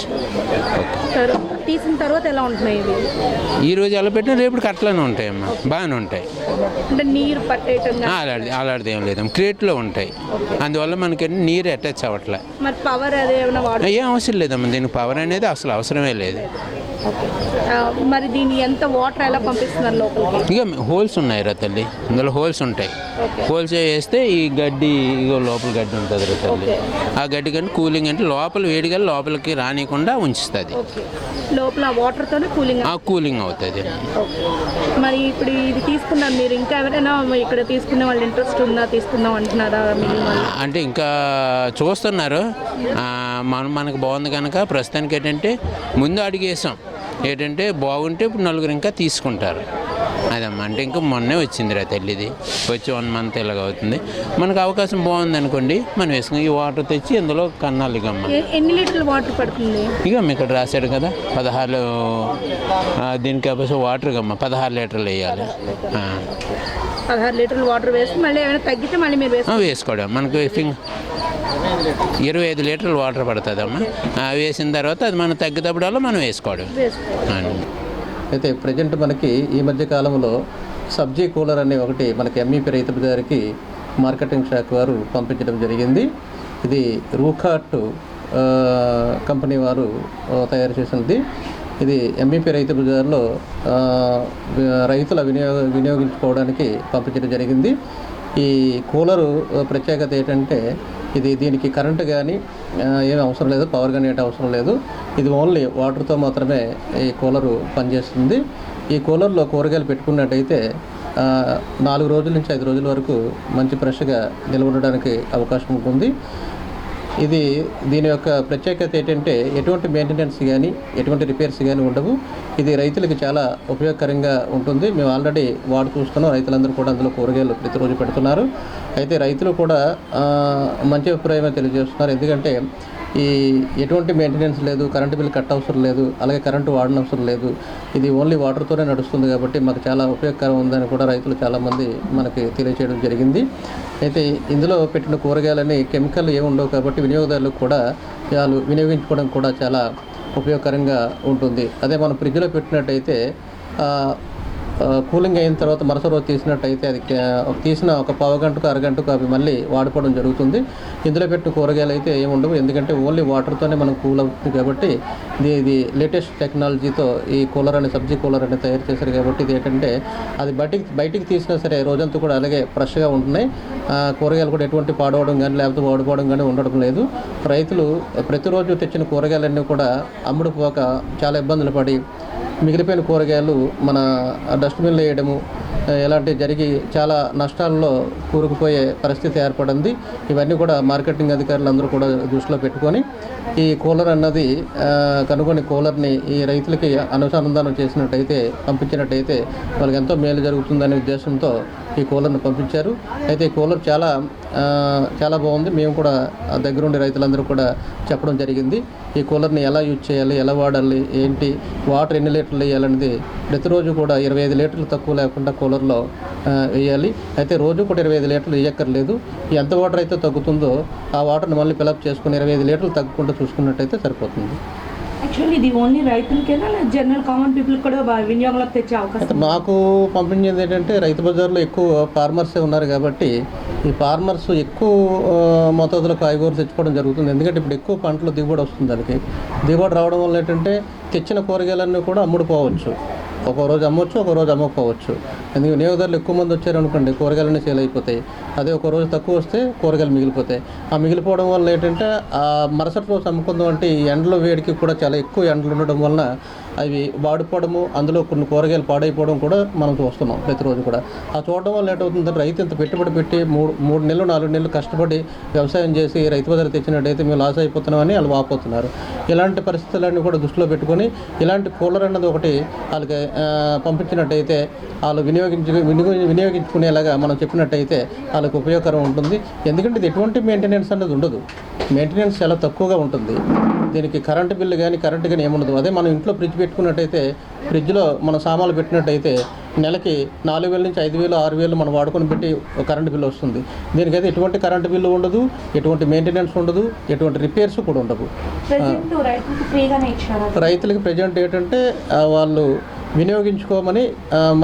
తీసిన తర్వాత ఎలా ఉంటున్నాయి ఇవి? ఈ రోజు ఎలా పెట్టినా రేపటికి అట్లానే ఉంటాయమ్మా, బాగానే ఉంటాయి. అంటే నీరు పట్టేయటం అలాంటిది ఏం లేదు, క్రేట్లో ఉంటాయి. అందువల్ల మనకి నీరు అటాచ్ అవ్వట్లే. మరి పవర్ అదే ఏమైనా ఏం అవసరం లేదమ్మా, దీనికి పవర్ అనేది అసలు అవసరమే లేదు. మరి దీని ఎంత వాటర్ ఎలా పంపిస్తున్నారు లోపలికి? ఇక హోల్స్ ఉన్నాయి రా తల్లి, ఇందులో హోల్స్ ఉంటాయి. హోల్స్ వేస్తే ఈ గడ్డి, ఇగో లోపల గడ్డి ఉంటుంది రా తల్లి, ఆ గడ్డి కంటే కూలింగ్ అంటే లోపల వేడిగా లోపలికి రానికుండా ఉంచుతుంది. లోపల వాటర్తోనే కూలింగ్ అవుతుంది. మరి ఇప్పుడు ఇది తీసుకున్నారు మీరు, ఇంకా ఎవరైనా ఇక్కడ తీసుకునే వాళ్ళు ఇంట్రెస్ట్ ఉందా, తీసుకుందాం అంటున్నారా? అంటే ఇంకా చూస్తున్నారు. మనకు బాగుంది కనుక ప్రస్తుతానికి ఏంటంటే ముందు అడిగేసాం, ఏంటంటే బాగుంటే ఇప్పుడు నలుగురు ఇంకా తీసుకుంటారు. అదమ్మా, అంటే ఇంకా మొన్నే వచ్చింది రా తల్లిది, వచ్చి 1 month ఇలాగ అవుతుంది. మనకు అవకాశం బాగుంది అనుకోండి, మనం వేసుకుని ఈ వాటర్ తెచ్చి ఇందులో కన్నాలి. ఇకమ్మా ఎన్ని లీటర్లు వాటర్ పడుతుంది? ఇక ఇక్కడ రాశాడు కదా 16, దీనికి కాకపోతే వాటర్ కమ్మా 16 లీటర్లు వేయాలి. 16 లీటర్లు వాటర్ వేసి మళ్ళీ ఏమైనా తగ్గితే మళ్ళీ మీరు వేసుకోవడం. మనకు 25 లీటర్లు వాటర్ పడుతుందమ్మా. వేసిన తర్వాత అది మనం తగ్గేటప్పుడల్లా మనం వేసుకోవడం. అయితే ప్రజెంట్ మనకి ఈ మధ్య కాలంలో సబ్జీ కూలర్ అనే ఒకటి మనకి ఎంఈపీ రైతు బజార్కి మార్కెటింగ్ శాఖ వారు పంపించడం జరిగింది. ఇది రూకాట్ కంపెనీ వారు తయారు చేసినది. ఇది ఎంఈపీ రైతు బజార్లో రైతుల వినియోగించుకోవడానికి పంపించడం జరిగింది. ఈ కూలరు ప్రత్యేకత ఏంటంటే దీనికి కరెంటు కానీ ఏమి అవసరం లేదు, పవర్ కానీ ఏంటి అవసరం లేదు. ఇది ఓన్లీ వాటర్తో మాత్రమే ఈ కూలరు పనిచేస్తుంది. ఈ కూలర్లో కూరగాయలు పెట్టుకున్నట్టయితే 4 రోజుల నుంచి 5 రోజుల వరకు మంచి ఫ్రెష్గా నిల్వ ఉండడానికి అవకాశం ఉంటుంది. దీని యొక్క ప్రత్యేకత ఏంటంటే ఎటువంటి మెయింటెనెన్స్ కానీ ఎటువంటి రిపేర్స్ కానీ ఉండవు. ఇది రైతులకి చాలా ఉపయోగకరంగా ఉంటుంది. మేము ఆల్రెడీ వాడు చూస్తున్నాం, రైతులందరూ కూడా అందులో కూరగాయలు ప్రతిరోజు పెడుతున్నారు. అయితే రైతులు కూడా మంచి అభిప్రాయమే తెలియజేస్తున్నారు. ఎందుకంటే ఎటువంటి మెయింటెనెన్స్ లేదు, కరెంటు బిల్ కట్ అవసరం లేదు, అలాగే కరెంటు వాడనవసరం లేదు. ఇది ఓన్లీ వాటర్తోనే నడుస్తుంది కాబట్టి మాకు చాలా ఉపయోగకరం ఉందని కూడా రైతులు చాలామంది మనకి తెలియజేయడం జరిగింది. అయితే ఇందులో పెట్టిన కూరగాయలని కెమికల్ ఏమి ఉండవు కాబట్టి వినియోగదారులకు కూడా వాళ్ళు వినియోగించుకోవడం కూడా చాలా ఉపయోగకరంగా ఉంటుంది. అదే మనం ఫ్రిడ్జ్లో పెట్టినట్టయితే కూలింగ్ అయిన తర్వాత మరుసటి రోజు తీసినట్టయితే అది తీసిన ఒక పావు గంటకు అరగంటకు అవి మళ్ళీ వాడిపోవడం జరుగుతుంది. ఇందులో పెట్టిన కూరగాయలు అయితే ఏమి ఉండవు, ఎందుకంటే ఓన్లీ వాటర్తోనే మనం కూల్ అవుతుంది కాబట్టి ఇది లేటెస్ట్ టెక్నాలజీతో ఈ కూలర్ అనే సబ్జీ కూలర్ అని తయారు చేశారు. కాబట్టి ఇది ఏంటంటే అది బయటికి తీసినా సరే రోజంతా కూడా అలాగే ఫ్రెష్గా ఉంటున్నాయి. కూరగాయలు కూడా ఎటువంటి పాడవడం కానీ లేకపోతే వాడిపోవడం కానీ ఉండడం లేదు. రైతులు ప్రతిరోజు తెచ్చిన కూరగాయలన్నీ కూడా అమ్ముడుపోక చాలా ఇబ్బందులు పడి మిగిలిపోయిన కూరగాయలు మన డస్ట్బిన్లో వేయడము ఇలాంటివి జరిగి చాలా నష్టాల్లో కూరుకుపోయే పరిస్థితి ఏర్పడింది. ఇవన్నీ కూడా మార్కెటింగ్ అధికారులు అందరూ కూడా దృష్టిలో పెట్టుకొని ఈ కూలర్ అన్నది కనుగొని కూలర్ని ఈ రైతులకి అనుసంధానం చేసినట్టయితే పంపించినట్టయితే వాళ్ళకి ఎంతో మేలు జరుగుతుందనే ఉద్దేశంతో ఈ కూలర్ని పంపించారు. అయితే ఈ కూలర్ చాలా బాగుంది. మేము కూడా దగ్గరుండి రైతులందరూ కూడా చెప్పడం జరిగింది. ఈ కూలర్ని ఎలా యూజ్ చేయాలి, ఎలా వాడాలి, ఏంటి, వాటర్ ఎన్ని లీటర్లు వేయాలనేది ప్రతిరోజు కూడా 25 లీటర్లు తక్కువ లేకుండా కూలర్లో వేయాలి. అయితే రోజు కూడా 25 లీటర్లు వేయక్కర్లేదు. ఎంత వాటర్ అయితే తగ్గుతుందో ఆ వాటర్ని మళ్ళీ ఫిలప్ చేసుకుని 25 లీటర్లు తగ్గకుండా చూసుకున్నట్టయితే సరిపోతుంది. యాక్చువల్లీ ఇది ఓన్లీ రైతులకేనా జనరల్ కామన్ పీపుల్ కూడా వినియోగంలోకి తెచ్చే అవకాశం? మాకు పంపించేది ఏంటంటే రైతు బజార్లో ఎక్కువ ఫార్మర్సే ఉన్నారు కాబట్టి ఈ ఫార్మర్స్ ఎక్కువ మోతాదులో కాయగూరలు తెచ్చుకోవడం జరుగుతుంది. ఎందుకంటే ఇప్పుడు ఎక్కువ పంటలు దిగుబడి వస్తుంది. దానికి దిగుబడి రావడం వల్ల ఏంటంటే తెచ్చిన కూరగాయలన్నీ కూడా అమ్ముడుపోవచ్చు. ఒక రోజు అమ్మొచ్చు, ఒక రోజు అమ్మకపోవచ్చు. ఎందుకంటే వినియోగదారులు ఎక్కువ మంది వచ్చారనుకోండి, కూరగాయలన్నీ సేల్ అయిపోతాయి. అదే ఒక రోజు తక్కువ వస్తే కూరగాయలు మిగిలిపోతాయి. ఆ మిగిలిపోవడం వల్ల ఏంటంటే ఆ మరుసటి రోజు అమ్ముకుందాం అంటే ఈ ఎండలో వేడికి కూడా చాలా ఎక్కువ ఎండలు ఉండడం వలన అవి వాడిపోవడము, అందులో కొన్ని కూరగాయలు పాడైపోవడం కూడా మనం చూస్తున్నాం ప్రతిరోజు కూడా. ఆ చూడడం వల్ల ఏంటవుతుందంటే రైతు ఇంత పెట్టుబడి పెట్టి 3 నెలలు 4 నెలలు కష్టపడి వ్యవసాయం చేసి రైతు బజారు తెచ్చినట్టయితే మేము లాస్ అయిపోతున్నామని వాళ్ళు వాపోతున్నారు. ఇలాంటి పరిస్థితులన్నీ కూడా దృష్టిలో పెట్టుకొని ఇలాంటి కూలర్ అన్నది ఒకటి వాళ్ళకి పంపించినట్టయితే వాళ్ళు వినియోగించుకునేలాగా మనం చెప్పినట్టయితే వాళ్ళకి ఉపయోగకరం ఉంటుంది. ఎందుకంటే ఇది ఎటువంటి మెయింటెనెన్స్ అనేది ఉండదు, మెయింటెనెన్స్ చాలా తక్కువగా ఉంటుంది. దీనికి కరెంటు బిల్లు కానీ కరెంటు కానీ ఏముండదు. అదే మనం ఇంట్లో ఫ్రిడ్జ్ పెట్టుకున్నట్టయితే ఫ్రిడ్జ్లో మన సామాన్లు పెట్టినట్టయితే నెలకి 4,000 నుంచి 5,000 6,000 మనం వాడుకొని పెట్టి కరెంటు బిల్లు వస్తుంది. దీనికైతే ఎటువంటి కరెంటు బిల్లు ఉండదు, ఎటువంటి మెయింటెనెన్స్ ఉండదు, ఎటువంటి రిపేర్స్ కూడా ఉండవు. రైతులకి ప్రజెంట్ ఏంటంటే వాళ్ళు వినియోగించుకోమని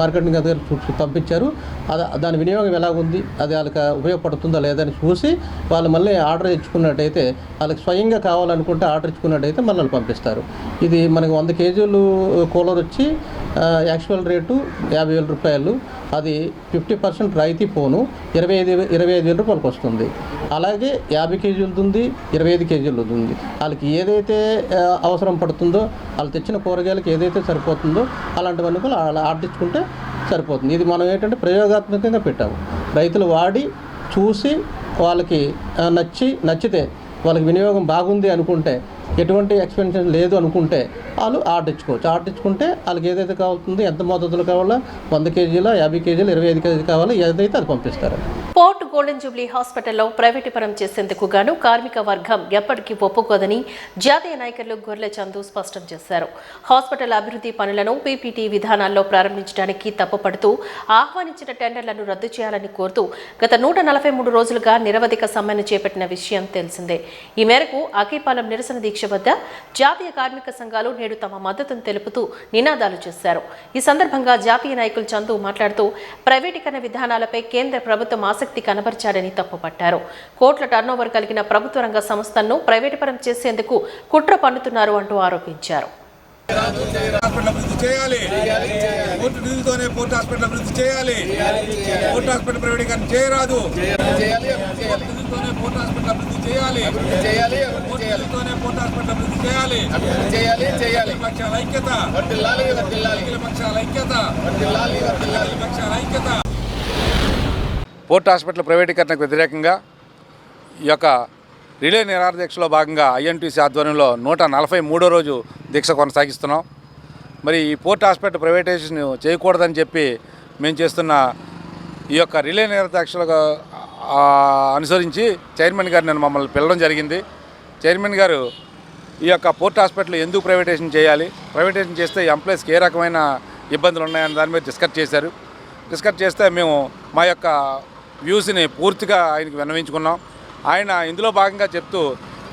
మార్కెటింగ్ అధికారులు పంపించారు. దాని వినియోగం ఎలాగుంది, అది వాళ్ళకి ఉపయోగపడుతుందా లేదని చూసి వాళ్ళు మళ్ళీ ఆర్డర్ ఇచ్చుకున్నట్టయితే, వాళ్ళకి స్వయంగా కావాలనుకుంటే ఆర్డర్ ఇచ్చుకున్నట్టయితే మళ్ళీ వాళ్ళు పంపిస్తారు. ఇది మనకి 100 కేజీలు కూలర్ వచ్చి యాక్చువల్ రేటు 50,000 రూపాయలు. అది 50% రాయితీ పోను 25,000 రూపాయలకు వస్తుంది. అలాగే 50 కేజీలది ఉంది, 25 కేజీలది ఉంది. వాళ్ళకి ఏదైతే అవసరం పడుతుందో, వాళ్ళు తెచ్చిన కూరగాయలకి ఏదైతే సరిపోతుందో అలాంటివన్నీ కూడా వాళ్ళు ఆర్డించుకుంటే సరిపోతుంది. ఇది మనం ఏంటంటే ప్రయోగాత్మకంగా పెట్టాము. రైతులు వాడి చూసి వాళ్ళకి నచ్చితే వాళ్ళకి వినియోగం బాగుంది అనుకుంటే, ఎటువంటి ఎక్స్పెన్షన్ లేదు అనుకుంటే వాళ్ళు ఆర్డర్ ఇచ్చుకోవచ్చు. ఆర్డర్ ఇచ్చుకుంటే వాళ్ళకి ఏదైతే కావాల్సిందో, ఎంత మోతాదులు కావాలో, 100 కేజీలు 50 కేజీలు 25 కేజీలు కావాలో ఏదైతే అది పంపిస్తారు. పోర్ట్ గోల్డెన్ జూబ్లీ హాస్పిటల్లో ప్రైవేటు పరం చేసేందుకు గాను కార్మిక వర్గం ఎప్పటికీ ఒప్పుకోదని జాతీయ నాయకులు గొర్రెల చందు స్పష్టం చేశారు. హాస్పిటల్ అభివృద్ధి పనులను పీపీటీ విధానాల్లో ప్రారంభించడానికి తప్పుపడుతూ ఆహ్వానించిన టెండర్లను రద్దు చేయాలని కోరుతూ గత 143 రోజులుగా నిరవధిక సమ్మెను చేపట్టిన విషయం తెలిసిందే. ఈ మేరకు అఖిలపాలెం నిరసన దీక్ష వద్ద జాతీయ కార్మిక సంఘాలు నేడు తమ మద్దతును తెలుపుతూ నినాదాలు చేశారు. ఈ సందర్భంగా జాతీయ నాయకులు చందు మాట్లాడుతూ ప్రైవేటీకరణ విధానాలపై కేంద్ర ప్రభుత్వం ఆసక్తి కనబర్చాడని తప్పుపట్టారు. కోట్ల టర్నోవర్ కలిగిన ప్రభుత్వ రంగ సంస్థలను ప్రైవేటుపరం చేసేందుకు కుట్ర పన్నుతున్నారు అంటూ ఆరోపించారు. పోర్ట్ హాస్పిటల్ ప్రైవేటీకరణకు వ్యతిరేకంగా ఈ యొక్క రిలే నిరాదీక్షలో భాగంగా ఐఎన్టీసీ ఆధ్వర్యంలో 143వ రోజు దీక్ష కొనసాగిస్తున్నాం. మరి ఈ పోర్ట్ హాస్పిటల్ ప్రైవేటైజేషన్ చేయకూడదని చెప్పి మేము చేస్తున్న ఈ యొక్క రిలే నిరాదీక్షలుగా అనుసరించి చైర్మన్ గారు నేను మమ్మల్ని పిలవడం జరిగింది. చైర్మన్ గారు ఈ యొక్క పోర్ట్ హాస్పిటల్ ఎందుకు ప్రైవేటైజేషన్ చేయాలి, ప్రైవేటైజేషన్ చేస్తే ఎంప్లాయీస్కి ఏ రకమైన ఇబ్బందులు ఉన్నాయని దాని మీద డిస్కస్ చేస్తే మేము మా యొక్క వ్యూస్ని పూర్తిగా ఆయనకి విన్నవించుకున్నాం. ఆయన ఇందులో భాగంగా చెప్తూ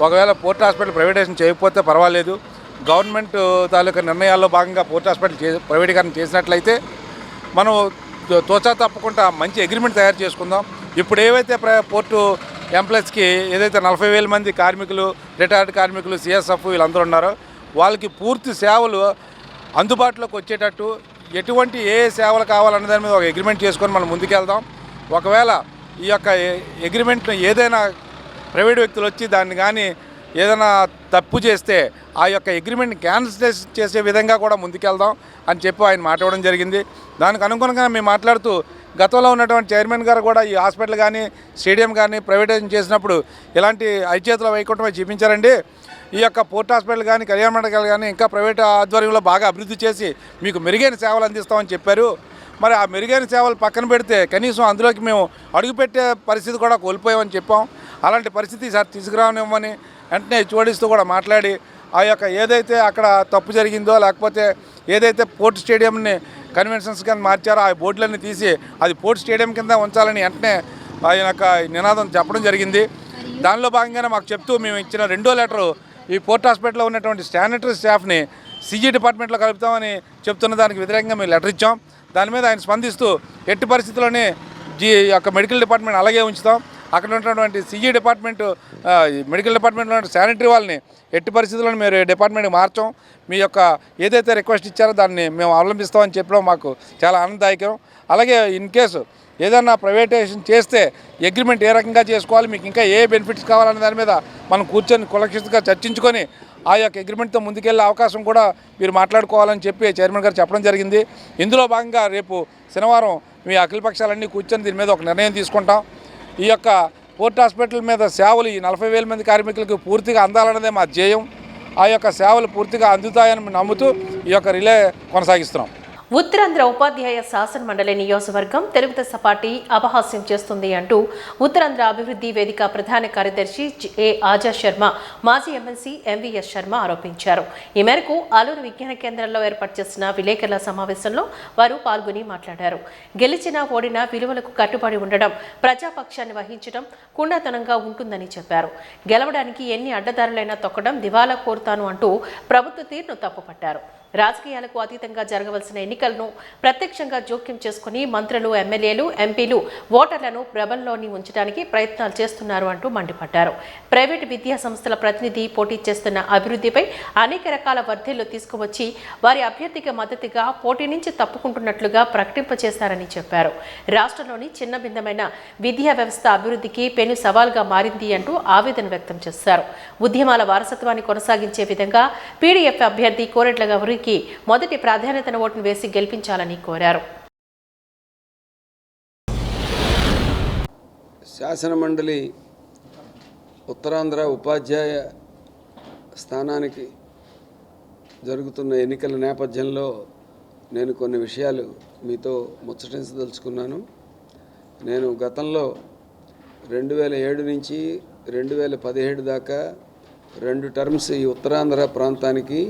ఒకవేళ పోర్ట్ హాస్పిటల్ ప్రైవేటైజేషన్ చేయకపోతే పర్వాలేదు, గవర్నమెంట్ తాలూకా నిర్ణయాల్లో భాగంగా పోర్ట్ హాస్పిటల్ ప్రైవేటీకరణ చేసినట్లయితే మనం తోచా తప్పకుండా మంచి అగ్రిమెంట్ తయారు చేసుకుందాం. ఇప్పుడు ఏవైతే పోర్టు ఎంప్లాయీస్కి ఏదైతే 40,000 మంది కార్మికులు, రిటైర్డ్ కార్మికులు, సిఎస్ఎఫ్ వీళ్ళందరూ ఉన్నారో వాళ్ళకి పూర్తి సేవలు అందుబాటులోకి వచ్చేటట్టు ఎటువంటి ఏ సేవలు కావాలన్న దాని మీద ఒక అగ్రిమెంట్ చేసుకొని మనం ముందుకెళ్దాం. ఒకవేళ ఈ యొక్క అగ్రిమెంట్ను ఏదైనా ప్రైవేట్ వ్యక్తులు వచ్చి దాన్ని కానీ ఏదైనా తప్పు చేస్తే ఆ యొక్క అగ్రిమెంట్ని క్యాన్సిల్ చేసే విధంగా కూడా ముందుకెళ్దాం అని చెప్పి ఆయన మాట్లాడడం జరిగింది. దానికి అనుగుణంగా మేము మాట్లాడుతూ గతంలో ఉన్నటువంటి చైర్మన్ గారు కూడా ఈ హాస్పిటల్ కానీ స్టేడియం కానీ ప్రైవేటైజేషన్ చేసినప్పుడు ఇలాంటి ఐచేతుల వైకుంఠమై చూపించారండి. ఈ యొక్క పోర్ట్ హాస్పిటల్ కానీ కళ్యాణ మండపాలు కానీ ఇంకా ప్రైవేట్ ఆధ్వర్యంలో బాగా అభివృద్ధి చేసి మీకు మెరుగైన సేవలు అందిస్తామని చెప్పారు. మరి ఆ మెరుగైన సేవలు పక్కన పెడితే కనీసం అందులోకి మేము అడుగుపెట్టే పరిస్థితి కూడా కోల్పోయామని చెప్పాం. అలాంటి పరిస్థితి సార్ తీసుకురానివ్వమని వెంటనే చూడిస్తూ కూడా మాట్లాడి ఆ యొక్క ఏదైతే అక్కడ తప్పు జరిగిందో లేకపోతే ఏదైతే పోర్ట్ స్టేడియంని కన్వెన్షన్స్ కింద మార్చారో ఆ బోర్డులన్నీ తీసి అది పోర్ట్ స్టేడియం కింద ఉంచాలని వెంటనే ఆయన యొక్క నినాదం చెప్పడం జరిగింది. దానిలో భాగంగానే మాకు చెప్తూ మేము ఇచ్చిన 2వ లెటరు ఈ పోర్ట్ హాస్పిటల్లో ఉన్నటువంటి శానిటరీ స్టాఫ్ని సిజీ డిపార్ట్మెంట్లో కలుపుతామని చెప్తున్న దానికి వ్యతిరేకంగా మేము లెటర్ ఇచ్చాం. దాని మీద ఆయన స్పందిస్తూ ఎట్టి పరిస్థితుల్లోనే యొక్క మెడికల్ డిపార్ట్మెంట్ అలాగే ఉంచుతాం, అక్కడ ఉన్నటువంటి సిఈ డిపార్ట్మెంట్, మెడికల్ డిపార్ట్మెంట్లో శానిటరీ వాళ్ళని ఎట్టి పరిస్థితుల్లో మీరు డిపార్ట్మెంట్కి మార్చాం. మీ యొక్క ఏదైతే రిక్వెస్ట్ ఇచ్చారో దాన్ని మేము అవలంబిస్తామని చెప్పడం మాకు చాలా ఆనందదాయకం. అలాగే ఇన్ కేసు ఏదన్నా ప్రైవేటైజేషన్ చేస్తే అగ్రిమెంట్ ఏ రకంగా చేసుకోవాలి, మీకు ఇంకా ఏ బెనిఫిట్స్ కావాలనే దాని మీద మనం కూర్చొని కులక్షితంగా చర్చించుకొని ఆ యొక్క అగ్రిమెంట్తో ముందుకెళ్ళే అవకాశం కూడా మీరు మాట్లాడుకోవాలని చెప్పి చైర్మన్ గారు చెప్పడం జరిగింది. ఇందులో భాగంగా రేపు శనివారం మీ అఖిలపక్షాలన్నీ కూర్చొని దీని మీద ఒక నిర్ణయం తీసుకుంటాం. ఈ యొక్క పోర్ట్ హాస్పిటల్ మీద సేవలు ఈ 40,000 మంది కార్మికులకు పూర్తిగా అందాలన్నదే మా ధ్యేయం. ఆ యొక్క సేవలు పూర్తిగా అందుతాయని నమ్ముతూ ఈ యొక్క రిలే కొనసాగిస్తున్నాం. ఉత్తరాంధ్ర ఉపాధ్యాయ శాసన మండలి నియోజకవర్గం తెలుగుదేశం పార్టీ అపహాస్యం చేస్తుంది అంటూ ఉత్తరాంధ్ర అభివృద్ధి వేదిక ప్రధాన కార్యదర్శి ఏ ఆజాద్ శర్మ మాజీ ఎమ్మెల్సీ ఎంవీఎస్ శర్మ ఆరోపించారు. ఈ మేరకు ఆలూరు విజ్ఞాన కేంద్రంలో ఏర్పాటు చేసిన విలేకరుల సమావేశంలో వారు పాల్గొని మాట్లాడారు. గెలిచినా ఓడినా విలువలకు కట్టుబడి ఉండడం, ప్రజాపక్షాన్ని వహించడం కుండతనంగా ఉంటుందని చెప్పారు. గెలవడానికి ఎన్ని అడ్డదారులైనా తొక్కడం దివాలా కోరుతాను అంటూ ప్రభుత్వ తీరును తప్పుపట్టారు. రాజకీయాలకు అతీతంగా జరగవలసిన ఎన్నికలను ప్రత్యక్షంగా జోక్యం చేసుకుని మంత్రులు, ఎమ్మెల్యేలు, ఎంపీలు ఓటర్లను ప్రబలంలోని ఉంచడానికి ప్రయత్నాలు చేస్తున్నారు అంటూ మండిపడ్డారు. ప్రైవేటు విద్యా సంస్థల ప్రతినిధి పోటీ చేస్తున్న అభివృద్ధిపై అనేక రకాల వర్ధీలు తీసుకువచ్చి వారి అభ్యర్థికి మద్దతుగా పోటీ నుంచి తప్పుకుంటున్నట్లుగా ప్రకటింపచేశారని చెప్పారు. రాష్ట్రంలోని చిన్న భిన్నమైన విద్యా వ్యవస్థ అభివృద్ధికి పెను సవాల్గా మారింది అంటూ ఆవేదన వ్యక్తం చేశారు. ఉద్యమాల వారసత్వాన్ని కొనసాగించే విధంగా పీడీఎఫ్ అభ్యర్థి కోరెట్ల గౌరికి మొదటి ప్రాధాన్యతను ఓటును వేసి గెలిపించాలని కోరారు. శాసనమండలి ఉత్తరాంధ్ర ఉపాధ్యాయ స్థానానికి జరుగుతున్న ఎన్నికల నేపథ్యంలో నేను కొన్ని విషయాలు మీతో ముచ్చటించదలుచుకున్నాను. నేను గతంలో 2007 నుంచి 2017 దాకా 2 టర్మ్స్ ఈ ఉత్తరాంధ్ర ప్రాంతానికి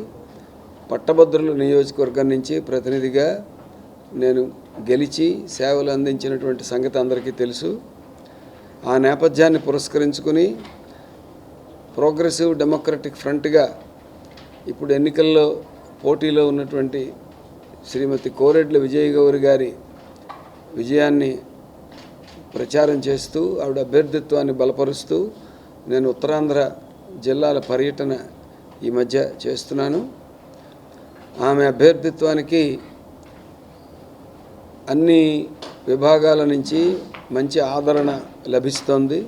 పట్టభద్రుల నియోజకవర్గం నుంచి ప్రతినిధిగా నేను గెలిచి సేవలు అందించినటువంటి సంగతి అందరికీ తెలుసు. ఆ నేపథ్యాన్ని పురస్కరించుకుని ప్రోగ్రెసివ్ డెమోక్రటిక్ ఫ్రంట్గా ఇప్పుడు ఎన్నికల్లో పోటీలో ఉన్నటువంటి శ్రీమతి కోరెడ్ల విజయ్ గౌరి గారి విజయాన్ని ప్రచారం చేస్తూ ఆవిడ అభ్యర్థిత్వాన్ని బలపరుస్తూ నేను ఉత్తరాంధ్ర జిల్లాల పర్యటన ఈ మధ్య చేస్తున్నాను. ఆమె అభ్యర్థిత్వానికి అన్ని విభాగాల నుంచి మంచి ఆదరణ లభిస్తోంది.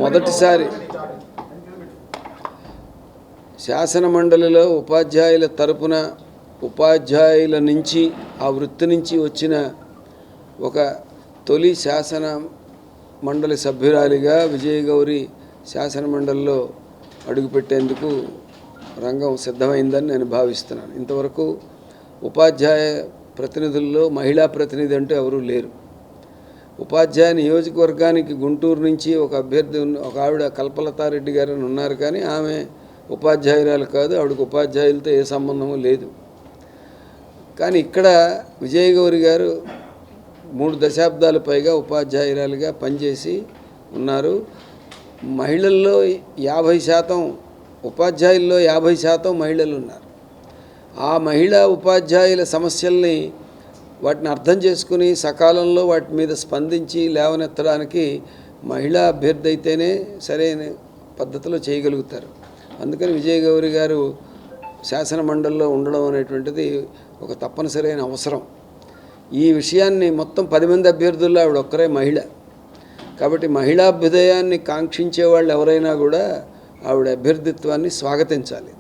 మొదటిసారి శాసనమండలిలో ఉపాధ్యాయుల తరపున ఉపాధ్యాయుల నుంచి ఆ వృత్తి నుంచి వచ్చిన ఒక తొలి శాసన మండలి సభ్యురాలిగా విజయ్ గౌరి శాసనమండలిలో అడుగుపెట్టేందుకు రంగం సిద్ధమైందని నేను భావిస్తున్నాను. ఇంతవరకు ఉపాధ్యాయ ప్రతినిధుల్లో మహిళా ప్రతినిధి అంటూ ఎవరూ లేరు. ఉపాధ్యాయ నియోజకవర్గానికి గుంటూరు నుంచి ఒక అభ్యర్థి ఒక ఆవిడ కల్పలతారెడ్డి గారు ఉన్నారు, కానీ ఆమె ఉపాధ్యాయురాలు కాదు. ఆవిడకు ఉపాధ్యాయులతో ఏ సంబంధము లేదు. కానీ ఇక్కడ విజయ్ గౌరి గారు 3 దశాబ్దాల పైగా ఉపాధ్యాయురాలుగా పనిచేసి ఉన్నారు. మహిళల్లో 50%, ఉపాధ్యాయుల్లో 50% మహిళలు ఉన్నారు. ఆ మహిళా ఉపాధ్యాయుల సమస్యల్ని వాటిని అర్థం చేసుకుని సకాలంలో వాటి మీద స్పందించి లేవనెత్తడానికి మహిళా అభ్యర్థి అయితేనే సరైన పద్ధతిలో చేయగలుగుతారు. అందుకని విజయ్ గౌరి గారు శాసనమండలిలో ఉండడం అనేటువంటిది ఒక తప్పనిసరైన అవసరం. ఈ విషయాన్ని మొత్తం 10 మంది అభ్యర్థుల్లో ఆవిడ ఒక్కరే మహిళ. కాబట్టి మహిళా అభ్యుదయాన్ని కాంక్షించే వాళ్ళు ఎవరైనా కూడా ఆవిడ అభ్యర్థిత్వాన్ని స్వాగతించాలి.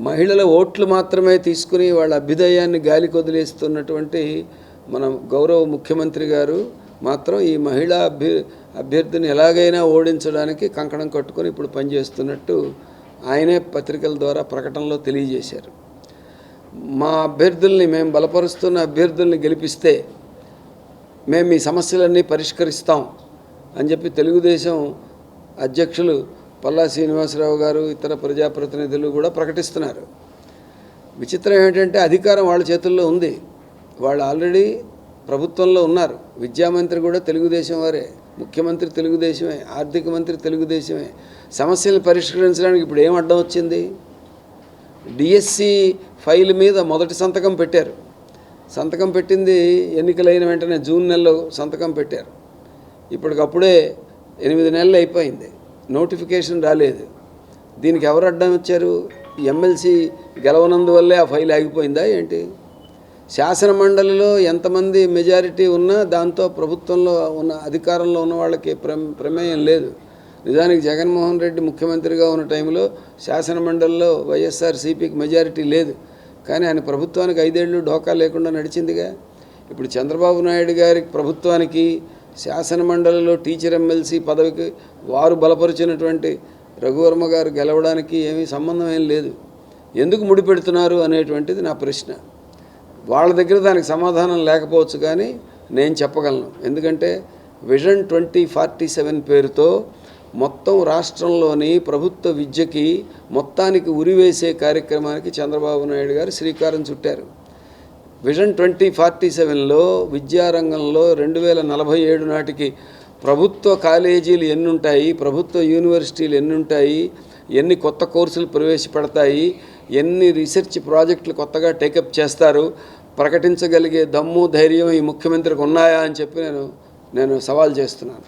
మహిళల ఓట్లు మాత్రమే తీసుకుని వాళ్ళ అభ్యుదయాన్ని గాలి కొదిలేస్తున్నటువంటి మన గౌరవ ముఖ్యమంత్రి గారు మాత్రం ఈ మహిళా అభ్యర్థిని ఎలాగైనా ఓడించడానికి కంకణం కట్టుకొని ఇప్పుడు పనిచేస్తున్నట్టు ఆయనే పత్రికల ద్వారా ప్రకటనలో తెలియజేశారు. మా అభ్యర్థుల్ని మేము బలపరుస్తున్న అభ్యర్థుల్ని గెలిపిస్తే మేము ఈ సమస్యలన్నీ పరిష్కరిస్తాం అని చెప్పి తెలుగుదేశం అధ్యక్షులు పల్లా శ్రీనివాసరావు గారు ఇతర ప్రజాప్రతినిధులు కూడా ప్రకటిస్తున్నారు. విచిత్రం ఏమిటంటే అధికారం వాళ్ళ చేతుల్లో ఉంది. వాళ్ళు ఆల్రెడీ ప్రభుత్వంలో ఉన్నారు. విద్యామంత్రి కూడా తెలుగుదేశం వారే, ముఖ్యమంత్రి తెలుగుదేశమే, ఆర్థిక మంత్రి తెలుగుదేశమే. సమస్యలు పరిష్కరించడానికి ఇప్పుడు ఏం అడ్డం వచ్చింది? డిఎస్సి ఫైల్ మీద మొదటి సంతకం పెట్టారు. సంతకం పెట్టింది ఎన్నికలైన వెంటనే జూన్ నెలలో సంతకం పెట్టారు. ఇప్పటికప్పుడే 8 నెలలు అయిపోయింది, నోటిఫికేషన్ రాలేదు. దీనికి ఎవరు అడ్డం వచ్చారు? ఎమ్మెల్సీ గెలవనందువల్లే ఆ ఫైల్ ఆగిపోయిందా ఏంటి? శాసన మండలిలో ఎంతమంది మెజారిటీ ఉన్నా దాంతో ప్రభుత్వంలో ఉన్న అధికారంలో ఉన్న వాళ్ళకి ప్రమేయం లేదు. నిజానికి జగన్మోహన్ రెడ్డి ముఖ్యమంత్రిగా ఉన్న టైంలో శాసన మండలిలో వైఎస్ఆర్సీపీకి మెజారిటీ లేదు, కానీ ఆయన ప్రభుత్వానికి 5 ఏళ్ళు డోకా లేకుండా నడిచిందిగా. ఇప్పుడు చంద్రబాబు నాయుడు గారి ప్రభుత్వానికి శాసన మండలిలో టీచర్ ఎమ్మెల్సీ పదవికి వారు బలపరిచినటువంటి రఘువర్మ గారు గెలవడానికి ఏమీ సంబంధం ఏం లేదు. ఎందుకు ముడిపెడుతున్నారు అనేటువంటిది నా ప్రశ్న. వాళ్ళ దగ్గర దానికి సమాధానం లేకపోవచ్చు, కానీ నేను చెప్పగలను. ఎందుకంటే విజన్ 2047 పేరుతో మొత్తం రాష్ట్రంలోని ప్రభుత్వ విద్యకి మొత్తానికి ఉరివేసే కార్యక్రమానికి చంద్రబాబు నాయుడు గారు శ్రీకారం చుట్టారు. విజన్ 2047లో విద్యారంగంలో 2047 నాటికి ప్రభుత్వ కాలేజీలు ఎన్ని ఉంటాయి, ప్రభుత్వ యూనివర్సిటీలు ఎన్ని ఉంటాయి, ఎన్ని కొత్త కోర్సులు ప్రవేశపెడతాయి, ఎన్ని రీసెర్చ్ ప్రాజెక్టులు కొత్తగా టేకప్ చేస్తారు, ప్రకటించగలిగే దమ్ము ధైర్యం ఈ ముఖ్యమంత్రికి ఉన్నాయా అని చెప్పి నేను సవాల్ చేస్తున్నాను.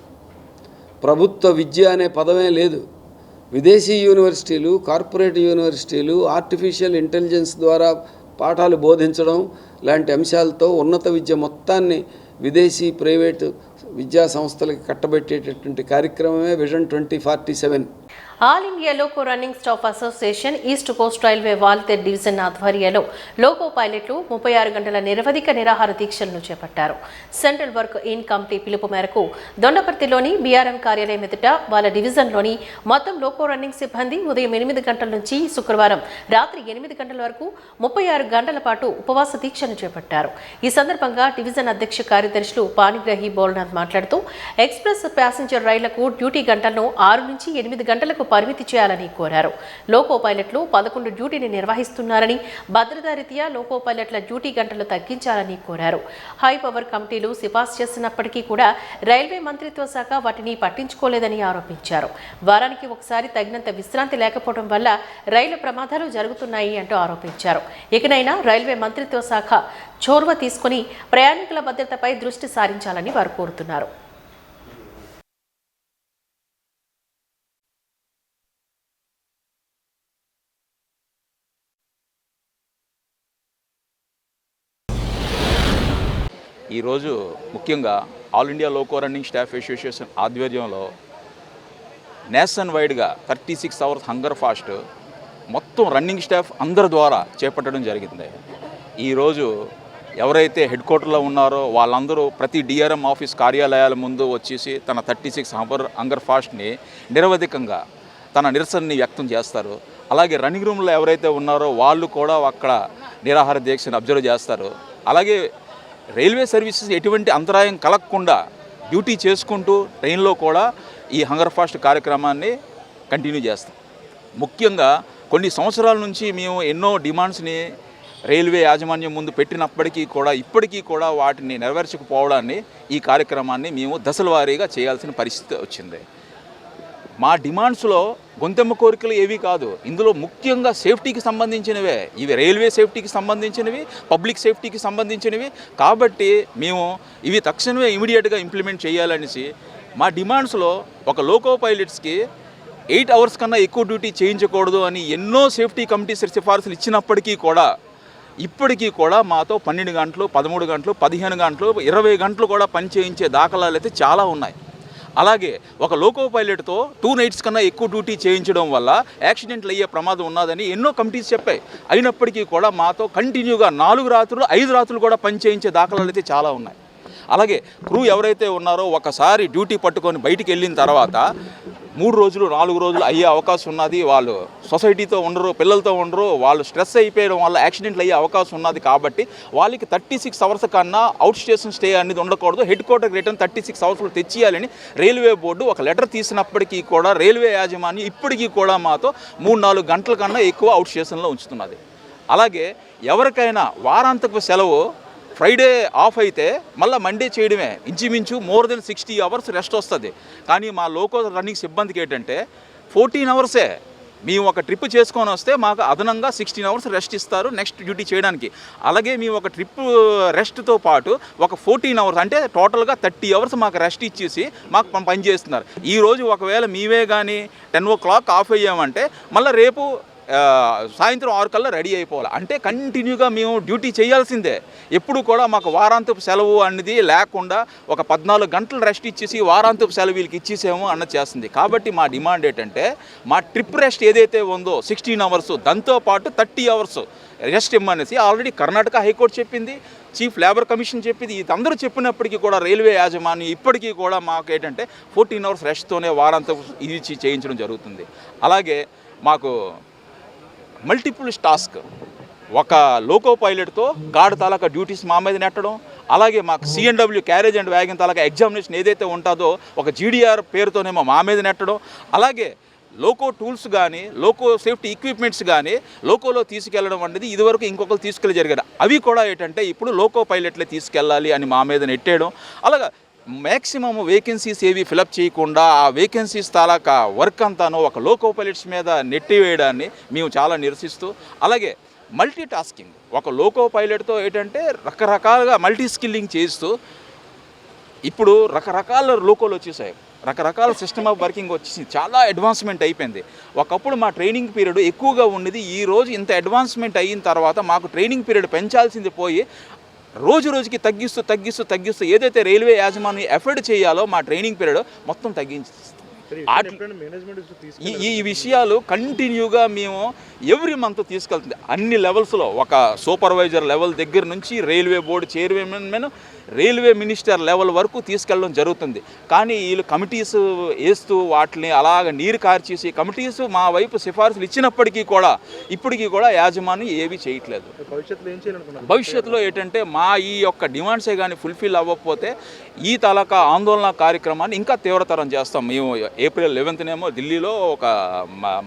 ప్రభుత్వ విద్య అనే పదమే లేదు. విదేశీ యూనివర్సిటీలు, కార్పొరేట్ యూనివర్సిటీలు ఆర్టిఫిషియల్ ఇంటెలిజెన్స్ ద్వారా పాఠాలు బోధించడం లాంటి అంశాలతో ఉన్నత విద్య మొత్తాన్ని విదేశీ ప్రైవేటు విద్యా సంస్థలకి కట్టబెట్టేటటువంటి కార్యక్రమమే vision 2047. All India loco running staff association east Coast railway Waltair division ఆధ్వర్యంలో లోకో పైలట్లు 36 గంటల నిరవధిక నిరాహార దీక్షలను చేపట్టారు. సెంట్రల్ వర్క్ ఇన్ కమిటీ పిలుపు మేరకు దొండపర్తిలోని బీఆర్ఎం కార్యాలయం ఎదుట వాళ్ళ డివిజన్లోని మొత్తం లోకో రన్నింగ్ సిబ్బంది ఉదయం 8 గంటల నుంచి శుక్రవారం రాత్రి 8 గంటల వరకు 36 గంటల పాటు ఉపవాస దీక్షను చేపట్టారు. ఈ సందర్భంగా డివిజన్ అధ్యక్ష కార్యదర్శులు పానిగ్రహి బోల్నాథ్ మాట్లాడుతూ ఎక్స్ప్రెస్ ప్యాసింజర్ రైళ్లకు డ్యూటీ గంటలను 6 నుంచి 8 గంటలకు పరిమితి చేయాలని కోరారు. లోకో పైలట్లు 11 డ్యూటీని నిర్వహిస్తున్నారని, భద్రతా రీత్యా లోకో పైలట్ల డ్యూటీ గంటలు తగ్గించాలని కోరారు. హై పవర్ కమిటీలు సిఫార్సు చేసినప్పటికీ కూడా రైల్వే మంత్రిత్వ శాఖ వాటిని పట్టించుకోలేదని ఆరోపించారు. వారానికి ఒకసారి తగినంత విశ్రాంతి లేకపోవడం వల్ల రైలు ప్రమాదాలు జరుగుతున్నాయి అంటూ ఆరోపించారు. ఇకనైనా రైల్వే మంత్రిత్వ శాఖ చొరవ తీసుకుని ప్రయాణికుల భద్రతపై దృష్టి సారించాలని వారు కోరుతున్నారు. ఈరోజు ముఖ్యంగా all India loco running staff association ఆధ్వర్యంలో నేషన్ వైడ్గా 36 అవర్స్ హంగర్ ఫాస్ట్ మొత్తం రన్నింగ్ స్టాఫ్ అందరి ద్వారా చేపట్టడం జరిగింది. ఈరోజు ఎవరైతే హెడ్ క్వార్టర్లో ఉన్నారో వాళ్ళందరూ ప్రతి డిఆర్ఎం ఆఫీస్ కార్యాలయాల ముందు వచ్చేసి తన 36 హంగర్ ఫాస్ట్ని నిరవధికంగా తన నిరసనని వ్యక్తం చేస్తారు. అలాగే రన్నింగ్ రూమ్లో ఎవరైతే ఉన్నారో వాళ్ళు కూడా అక్కడ నిరాహార దీక్షను అబ్జర్వ్ చేస్తారు. అలాగే రైల్వే సర్వీసెస్ ఎటువంటి అంతరాయం కలగకుండా డ్యూటీ చేసుకుంటూ ట్రైన్లో కూడా ఈ హంగర్ ఫాస్ట్ కార్యక్రమాన్ని కంటిన్యూ చేస్తాం. ముఖ్యంగా కొన్ని సంవత్సరాల నుంచి మేము ఎన్నో డిమాండ్స్ని రైల్వే యాజమాన్యం ముందు పెట్టినప్పటికీ కూడా ఇప్పటికీ కూడా వాటిని నెరవేర్చకపోవడాన్ని ఈ కార్యక్రమాన్ని మేము దశల వారీగా చేయాల్సిన పరిస్థితి వచ్చింది. మా డిమాండ్స్లో గొంతెమ్మ కోరికలు ఏవి కాదు, ఇందులో ముఖ్యంగా సేఫ్టీకి సంబంధించినవే. ఇవి రైల్వే సేఫ్టీకి సంబంధించినవి, పబ్లిక్ సేఫ్టీకి సంబంధించినవి. కాబట్టి మేము ఇవి తక్షణమే ఇమీడియట్గా ఇంప్లిమెంట్ చేయాలనేసి మా డిమాండ్స్లో ఒక లోకో పైలట్స్కి 8 అవర్స్ కన్నా ఎక్కువ డ్యూటీ చేయించకూడదు అని ఎన్నో సేఫ్టీ కమిటీస్ సిఫార్సులు ఇచ్చినప్పటికీ కూడా ఇప్పటికీ కూడా మాతో 12 గంటలు, 13 గంటలు, 15 గంటలు, 20 గంటలు కూడా పని చేయించే దాఖలాలు అయితే చాలా ఉన్నాయి. అలాగే ఒక లోకో పైలట్తో 2 నైట్స్ కన్నా ఎక్కువ డ్యూటీ చేయించడం వల్ల యాక్సిడెంట్లు అయ్యే ప్రమాదం ఉన్నదని ఎన్నో కమిటీస్ చెప్పాయి. అయినప్పటికీ కూడా మాతో కంటిన్యూగా 4 రాత్రులు 5 రాత్రులు కూడా పని చేయించే దాఖలాలు అయితే చాలా ఉన్నాయి. అలాగే క్రూ ఎవరైతే ఉన్నారో ఒకసారి డ్యూటీ పట్టుకొని బయటికి వెళ్ళిన తర్వాత 3 రోజులు 4 రోజులు అయ్యే అవకాశం ఉన్నది. వాళ్ళు సొసైటీతో ఉండరు, పిల్లలతో ఉండరు, వాళ్ళు స్ట్రెస్ అయిపోయడం వల్ల యాక్సిడెంట్లు అయ్యే అవకాశం ఉన్నది. కాబట్టి వాళ్ళకి 36 అవర్స్ కన్నా అవుట్ స్టేషన్ స్టే అనేది ఉండకూడదు, హెడ్ క్వార్టర్కి రిటర్న్ 36 అవర్స్లో తెచ్చియాలని రైల్వే బోర్డు ఒక లెటర్ తీసినప్పటికీ కూడా రైల్వే యాజమాన్యం ఇప్పటికీ కూడా మాతో 3-4 గంటల కన్నా ఎక్కువ అవుట్ స్టేషన్లో ఉంచుతున్నది. అలాగే ఎవరికైనా వారాంతపు సెలవు ఫ్రైడే ఆఫ్ అయితే మళ్ళీ మండే చేయడమే, ఇంచుమించు మోర్ దెన్ 60 అవర్స్ రెస్ట్ వస్తుంది. కానీ మా లోకో రన్నింగ్ సిబ్బందికి ఏంటంటే 14 అవర్సే మేము ఒక ట్రిప్ చేసుకొని వస్తే మాకు అదనంగా 16 అవర్స్ రెస్ట్ ఇస్తారు నెక్స్ట్ డ్యూటీ చేయడానికి. అలాగే మేము ఒక ట్రిప్ రెస్ట్తో పాటు ఒక 14 అవర్స్ అంటే టోటల్గా 30 అవర్స్ మాకు రెస్ట్ ఇచ్చేసి మాకు పని చేస్తున్నారు. ఈరోజు ఒకవేళ మీవే కానీ 10 o'clock ఆఫ్ అయ్యామంటే మళ్ళీ రేపు సాయంత్రం 6 కల్లా రెడీ అయిపోవాలి. అంటే కంటిన్యూగా మేము డ్యూటీ చేయాల్సిందే. ఎప్పుడు కూడా మాకు వారాంతపు సెలవు అనేది లేకుండా ఒక 14 గంటలు రెస్ట్ ఇచ్చేసి వారాంతపు సెలవు వీళ్ళకి ఇచ్చేసాము అన్నది చేస్తుంది. కాబట్టి మా డిమాండ్ ఏంటంటే మా ట్రిప్ రెస్ట్ ఏదైతే ఉందో 16 అవర్స్ దాంతోపాటు 30 అవర్స్ రెస్ట్ ఇమ్మనేసి ఆల్రెడీ కర్ణాటక హైకోర్టు చెప్పింది, చీఫ్ లేబర్ కమిషన్ చెప్పింది. ఇది అందరూ చెప్పినప్పటికీ కూడా రైల్వే యాజమాన్యం ఇప్పటికీ కూడా మాకు ఏంటంటే 14 అవర్స్ రెస్ట్తోనే వారాంతపు ఇది చేయించడం జరుగుతుంది. అలాగే మాకు మల్టిపుల్ టాస్క్ ఒక లోకో పైలట్తో గార్డ్ తాలూకా డ్యూటీస్ మా మీద నెట్టడం, అలాగే మాకు CNW carriage and wagon taluka examination ఏదైతే ఉంటుందో ఒక GDR పేరుతోనేమో మా మీద నెట్టడం, అలాగే లోకో టూల్స్ కానీ లోకో సేఫ్టీ ఎక్విప్మెంట్స్ కానీ లోకోలో తీసుకెళ్లడం అనేది ఇదివరకు ఇంకొకరు తీసుకెళ్ళి జరిగారు. అవి కూడా ఏంటంటే ఇప్పుడు లోకో పైలట్లే తీసుకెళ్ళాలి అని మా మీద నెట్టేయడం. అలాగే మ్యాక్సిమమ్ వేకెన్సీస్ ఏవి ఫిలప్ చేయకుండా ఆ వేకెన్సీస్ తాలూకా వర్క్ అంతాను ఒక లోకో పైలట్స్ మీద నెట్టివేయడాన్ని మేము చాలా నిరసిస్తూ, అలాగే మల్టీ టాస్కింగ్ ఒక లోకో పైలట్తో ఏంటంటే రకరకాలుగా మల్టీ స్కిల్లింగ్ చేస్తూ ఇప్పుడు రకరకాల లోకోలు వచ్చేసాయి, రకరకాల సిస్టమ్ ఆఫ్ వర్కింగ్ వచ్చేసి చాలా అడ్వాన్స్మెంట్ అయిపోయింది. ఒకప్పుడు మా ట్రైనింగ్ పీరియడ్ ఎక్కువగా ఉండేది. ఈరోజు ఇంత అడ్వాన్స్మెంట్ అయిన తర్వాత మాకు ట్రైనింగ్ పీరియడ్ పెంచాల్సింది పోయి రోజు రోజుకి తగ్గిస్తూ ఏదైతే రైల్వే యాజమాన్యం ఎఫర్ట్ చేయాలో మా ట్రైనింగ్ పీరియడ్ మొత్తం తగ్గించేస్తుంది. ఈ విషయాలు కంటిన్యూగా మేము ఎవ్రీ మంత్ తీసుకెళ్తుంది అన్ని లెవెల్స్లో. ఒక సూపర్వైజర్ లెవెల్ దగ్గర నుంచి railway board chairman railway minister level వరకు తీసుకెళ్ళడం జరుగుతుంది. కానీ వీళ్ళు కమిటీస్ వేస్తూ వాటిని అలాగ నీరు కార్చేసి కమిటీస్ మా వైపు సిఫార్సులు ఇచ్చినప్పటికీ కూడా ఇప్పటికీ కూడా యాజమాన్యం ఏవి చేయట్లేదు. భవిష్యత్తులో ఏంటంటే మా ఈ యొక్క డిమాండ్సే కానీ ఫుల్ఫిల్ అవ్వకపోతే ఈ తాలూకా ఆందోళన కార్యక్రమాన్ని ఇంకా తీవ్రతరం చేస్తాం. మేము April 11th ఢిల్లీలో ఒక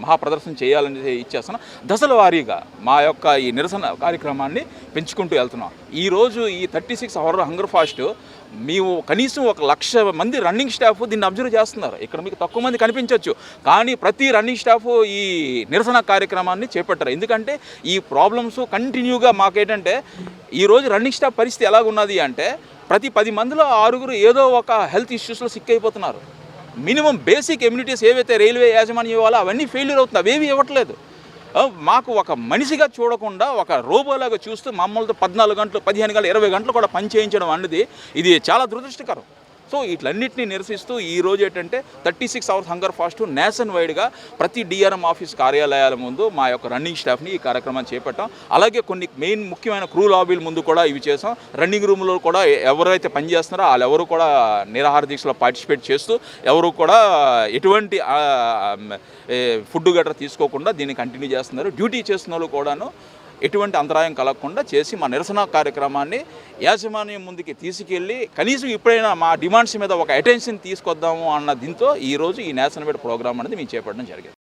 మహాప్రదర్శన చేయాలని ఇచ్చేస్తున్నాం. దశల వారీగా మా యొక్క ఈ నిరసన కార్యక్రమాన్ని పెంచుకుంటూ వెళ్తున్నాం. ఈరోజు ఈ 36 hour హంగర్ ఫాస్ట్ మేము కనీసం 1,00,000 మంది రన్నింగ్ స్టాఫ్ దీన్ని అబ్జర్వ్ చేస్తున్నారు. ఇక్కడ మీకు తక్కువ మంది కనిపించవచ్చు, కానీ ప్రతి రన్నింగ్ స్టాఫ్ ఈ నిరసన కార్యక్రమాన్ని చేపట్టారు. ఎందుకంటే ఈ ప్రాబ్లమ్స్ కంటిన్యూగా మాకేంటంటే ఈరోజు రన్నింగ్ స్టాఫ్ పరిస్థితి ఎలాగున్నది అంటే ప్రతి 10 మందిలో 6 ఏదో ఒక హెల్త్ ఇష్యూస్లో సిక్ అయిపోతున్నారు. మినిమం బేసిక్ ఎమ్యూనిటీస్ ఏవైతే రైల్వే యాజమాన్యం ఇవ్వాలో అవన్నీ ఫెయిల్యూర్ అవుతుంది, అవేవి ఇవ్వట్లేదు. మాకు ఒక మనిషిగా చూడకుండా ఒక రోబోలాగా చూస్తూ మమ్మల్ని 14 గంటలు 15 గంటలు 20 గంటలు కూడా పని చేయించడం అనేది ఇది చాలా దురదృష్టకరం. సో వీటన్నిటిని నిరసిస్తూ ఈరోజు ఏంటంటే 36 hours హంగర్ ఫాస్ట్ నేషన్ వైడ్గా ప్రతి DRM ఆఫీస్ కార్యాలయాల ముందు మా యొక్క రన్నింగ్ స్టాఫ్ని ఈ కార్యక్రమాన్ని చేపట్టాం. అలాగే కొన్ని మెయిన్ ముఖ్యమైన క్రూ లాబీల ముందు కూడా ఇవి చేసాం. రన్నింగ్ రూమ్లో కూడా ఎవరైతే పనిచేస్తున్నారో వాళ్ళెవరు కూడా నిరాహార దీక్షలో పార్టిసిపేట్ చేస్తూ ఎవరు కూడా ఎటువంటి ఫుడ్ గట్రా తీసుకోకుండా దీన్ని కంటిన్యూ చేస్తున్నారు. డ్యూటీ చేస్తున్న వాళ్ళు కూడాను ఎటువంటి అంతరాయం కలగకుండా చేసి మా నిరసన కార్యక్రమాన్ని యాజమాన్యం ముందుకి తీసుకెళ్ళి కనీసం ఇప్పుడైనా మా డిమాండ్స్ మీద ఒక అటెన్షన్ తీసుకొద్దాము అన్న దీంతో ఈరోజు ఈ నేషనల్ వైడ్ ప్రోగ్రామ్ అనేది మేము చేపట్టడం జరిగింది.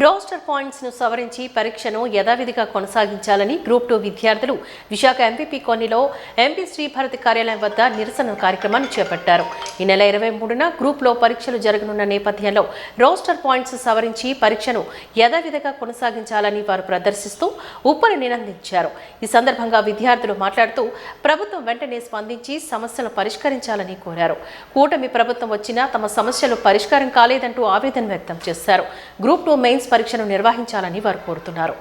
రోస్టర్ పాయింట్స్ ను సవరించి పరీక్షను యథావిధిగా కొనసాగించాలని గ్రూప్ 2 విద్యార్థులు విశాఖ ఎంపీపీ కాలనీలో ఎంపీ శ్రీభారతి కార్యాలయం వద్ద నిరసన కార్యక్రమాన్ని చేపట్టారు. ఈ నెల 23న గ్రూప్లో పరీక్షలు జరగనున్న నేపథ్యంలో రోస్టర్ పాయింట్స్ సవరించి పరీక్షను యథావిధిగా కొనసాగించాలని వారు ప్రదర్శిస్తూ ఉప్పని నినందించారు. ఈ సందర్భంగా విద్యార్థులు మాట్లాడుతూ ప్రభుత్వం వెంటనే స్పందించి సమస్యలను పరిష్కరించాలని కోరారు. కూటమి ప్రభుత్వం వచ్చినా తమ సమస్యలు పరిష్కారం కాలేదంటూ ఆవేదన వ్యక్తం చేశారు. గ్రూప్ 2 మెయిన్స్ పరీక్షను నిర్వహించాలని వారు కోరుతున్నారు.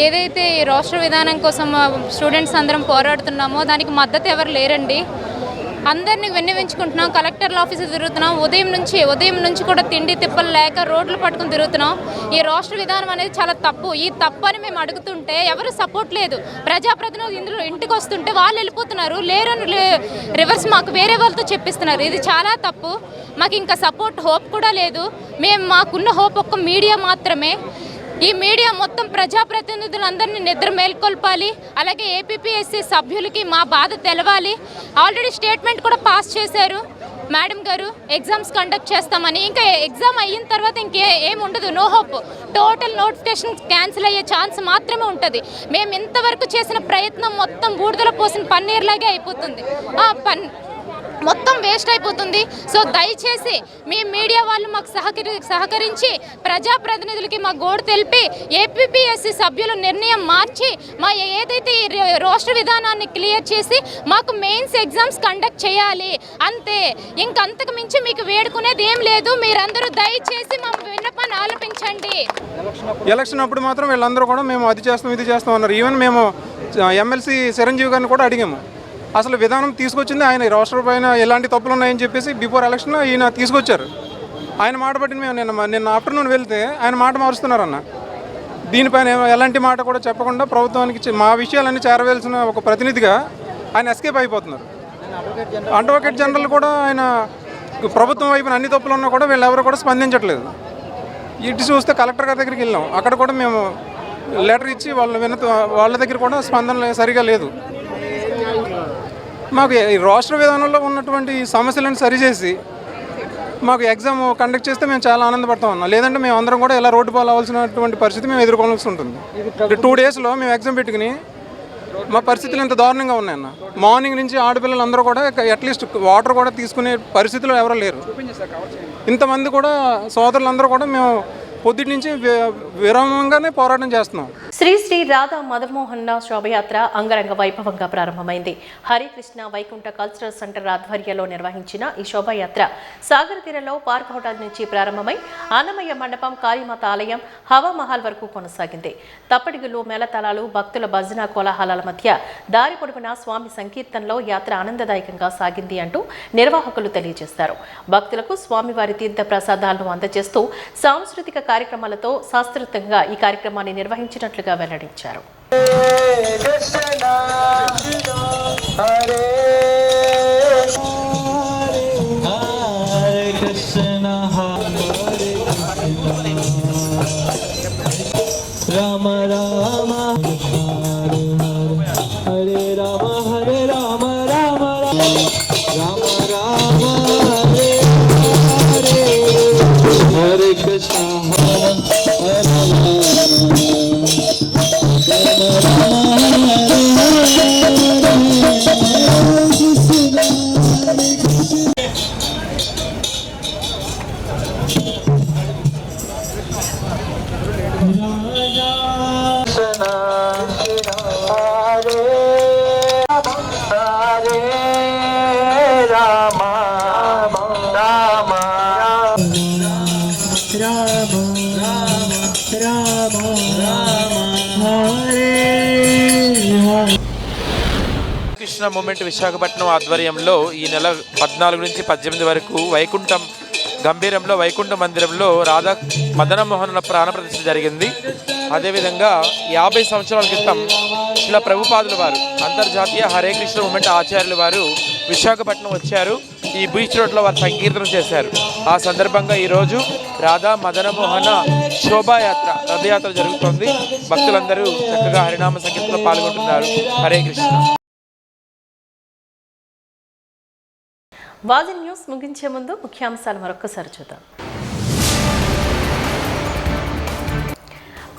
ఏదైతే ఈ రాష్ట్ర విధానం కోసం స్టూడెంట్స్ అందరం పోరాడుతున్నామో దానికి మద్దతు ఎవరు లేరండి. అందరినీ విన్నవించుకుంటున్నాం. కలెక్టర్ల ఆఫీసు తిరుగుతున్నాం. ఉదయం నుంచి కూడా తిండి తిప్పలు లేక రోడ్లు పట్టుకుని తిరుగుతున్నాం. ఈ రాష్ట్ర విధానం అనేది చాలా తప్పు. ఈ తప్పు అని మేము అడుగుతుంటే ఎవరు సపోర్ట్ లేదు. ప్రజాప్రతినిధులు ఇందులో ఇంటికి వస్తుంటే వాళ్ళు వెళ్ళిపోతున్నారు. లేరని రివర్స్ మాకు వేరే వాళ్ళతో చెప్పిస్తున్నారు. ఇది చాలా తప్పు. మాకు ఇంకా సపోర్ట్ హోప్ కూడా లేదు. మాకున్న హోప్ ఒక్క మీడియా మాత్రమే. ఈ మీడియా మొత్తం ప్రజాప్రతినిధులందరినీ నిద్ర మేల్కొల్పాలి. అలాగే ఏపీపీఎస్సీ సభ్యులకి మా బాధ తెలవాలి. ఆల్రెడీ స్టేట్మెంట్ కూడా పాస్ చేశారు మేడం గారు, ఎగ్జామ్స్ కండక్ట్ చేస్తామని. ఇంకా ఎగ్జామ్ అయిన తర్వాత ఏం ఉండదు, no hope. Total notification cancel అయ్యే ఛాన్స్ మాత్రమే ఉంటుంది. మేము ఇంతవరకు చేసిన ప్రయత్నం మొత్తం బూడిదలో పోసిన పన్నీర్లాగే అయిపోతుంది, మొత్తం వేస్ట్ అయిపోతుంది. సో దయచేసి మీ మీడియా వాళ్ళు మాకు సహకరించి ప్రజాప్రతినిధులకి మా గోడు తెలిపి ఏపీపీఎస్సీ సభ్యుల నిర్ణయం మార్చి మా ఏదైతే రాష్ట్ర విధానాన్ని క్లియర్ చేసి మాకు మెయిన్స్ ఎగ్జామ్స్ కండక్ట్ చేయాలి. అంతే, ఇంకంతకు మించి మీకు వేడుకునేది ఏం లేదు. మీరందరూ దయచేసి మా విన్నపాన్ని ఆలపించండి. ఎలక్షన్ అప్పుడు మాత్రం వీళ్ళందరూ కూడా మేము అది చేస్తాం ఇది చేస్తాం అన్నారు. ఈవెన్ మేము ఎమ్మెల్సీ చిరంజీవి గారిని కూడా అడిగాము. అసలు విధానం తీసుకొచ్చింది ఆయన, రాష్ట్ర పైన ఎలాంటి తప్పులు ఉన్నాయని చెప్పేసి బిఫోర్ ఎలక్షన్ ఈయన తీసుకొచ్చారు. ఆయన మాట బట్టి మేము నిన్న ఆఫ్టర్నూన్ వెళ్తే ఆయన మాట మారుస్తున్నారన్న. దీనిపైన ఎలాంటి మాట కూడా చెప్పకుండా ప్రభుత్వానికి మా విషయాలన్నీ చేరవేయాల్సిన ఒక ప్రతినిధిగా ఆయన ఎస్కేప్ అయిపోతున్నారు. అడ్వకేట్ జనరల్ కూడా ఆయన ప్రభుత్వం వైపున అన్ని తప్పులు ఉన్నా కూడా వీళ్ళు ఎవరు కూడా స్పందించట్లేదు. ఇటు చూస్తే కలెక్టర్ గారి దగ్గరికి వెళ్ళాం, అక్కడ కూడా మేము లెటర్ ఇచ్చి వాళ్ళ దగ్గర కూడా స్పందన సరిగా లేదు. మాకు ఈ రాష్ట్ర విధానంలో ఉన్నటువంటి సమస్యలను సరిచేసి మాకు ఎగ్జామ్ కండక్ట్ చేస్తే మేము చాలా ఆనందపడతాం అన్న. లేదంటే మేము అందరం కూడా ఇలా రోడ్డు పాలు అవ్వాల్సినటువంటి పరిస్థితి మేము ఎదుర్కోవాల్సి ఉంటుంది. 2 డేస్లో మేము ఎగ్జామ్ పెట్టుకుని మా పరిస్థితులు ఎంత దారుణంగా ఉన్నాయన్న. మార్నింగ్ నుంచి ఆడపిల్లలు అందరూ కూడా అట్లీస్ట్ వాటర్ కూడా తీసుకునే పరిస్థితులు ఎవరూ లేరు. ఇంతమంది కూడా సోదరులందరూ కూడా మేము పొద్దుటి నుంచి విరామంగానే పోరాటం చేస్తున్నాం. శ్రీ శ్రీ రాధా మదన్మోహన్ శోభయాత్ర అంగరంగ వైభవంగా ప్రారంభమైంది. హరికృష్ణ వైకుంఠ కల్చరల్ సెంటర్ ఆధ్వర్యంలో నిర్వహించిన ఈ శోభాయాత్ర సాగర తీరంలో పార్క్ హోటల్ నుంచి ప్రారంభమై అన్నమయ్య మండపం, కాళీమాత ఆలయం, హవామహల్ వరకు కొనసాగింది. తప్పటిగులు, మేళతాళాలు, భక్తుల భజన కోలాహలాల మధ్య దారి పొడవునా స్వామి సంకీర్తనలో యాత్ర ఆనందదాయకంగా సాగింది అంటూ నిర్వాహకులు తెలియజేశారు. భక్తులకు స్వామివారి తీర్థ ప్రసాదాలను అందజేస్తూ సాంస్కృతిక కార్యక్రమాలతో శాస్త్రోక్తంగా ఈ కార్యక్రమాన్ని నిర్వహించినట్లుగా వెల్లడించారు. రామ రామ హరే రామ హరే రామ రామ రామ రామ హరే హరే హరే కృష్ణ హరే కృష్ణ మూమెంట్ విశాఖపట్నం ఆధ్వర్యంలో ఈ నెల 14 నుంచి 18 వరకు వైకుంఠం గంభీరంలో వైకుంఠ మందిరంలో రాధా మదనమోహనుల ప్రాణప్రతిష్ఠ జరిగింది. అదేవిధంగా 50 సంవత్సరాల క్రితం ఇలా ప్రభుపాదుల వారు అంతర్జాతీయ హరే కృష్ణ మూమెంట్ ఆచార్యుల వారు విశాఖపట్నం వచ్చారు. ఈ బీచ్ రోడ్లో వారు సంకీర్తన చేశారు. ఆ సందర్భంగా ఈరోజు రాధా మదనమోహన శోభాయాత్ర రథయాత్ర జరుగుతోంది. భక్తులందరూ చక్కగా హరినామ సంకీర్తనలో పాల్గొంటున్నారు. హరే కృష్ణ. వాజన్ న్యూస్ ముగించే ముందు ముఖ్యాంశాలు మరొకసారి చూద్దాం.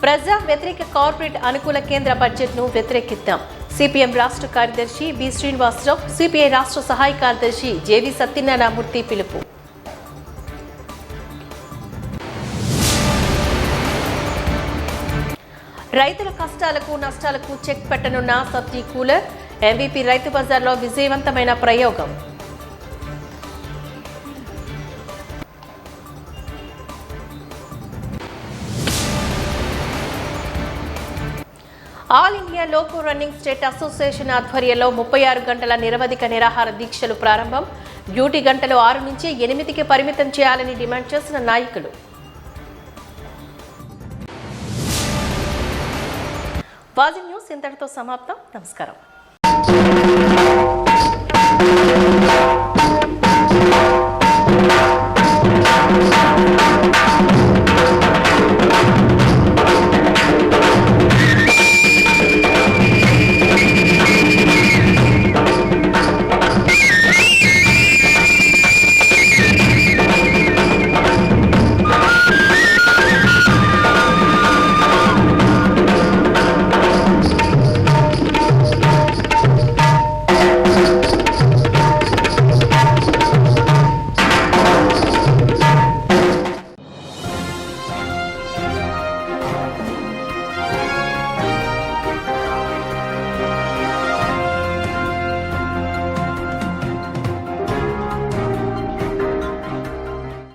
ప్రజా వ్యతిరేక కార్పొరేట్ అనుకూల కేంద్ర బడ్జెట్ను వ్యతిరేకిద్దాం. సిపిఎం రాష్ట్ర కార్యదర్శి బి శ్రీనివాసరావు, సిపిఐ రాష్ట్ర సహాయ కార్యదర్శి జేవి సత్యనారాయణమూర్తి పిలుపు. రైతుల కష్టాలకు నష్టాలకు చెక్ పెట్టనున్న సబ్సిడీ కూలర్, ఎంవీపీ రైతు బజార్లో విజయవంతమైన ప్రయోగం. All India loco running state association ఆధ్వర్యంలో 36 గంటల నిరవధిక నిరాహార దీక్షలు ప్రారంభం. డ్యూటీ గంటలు 6 నుంచి 8కి పరిమితం చేయాలని డిమాండ్ చేసిన నాయకులు. వాజన్ న్యూస్ ఇంతటితో సమాప్తం. నమస్కారం.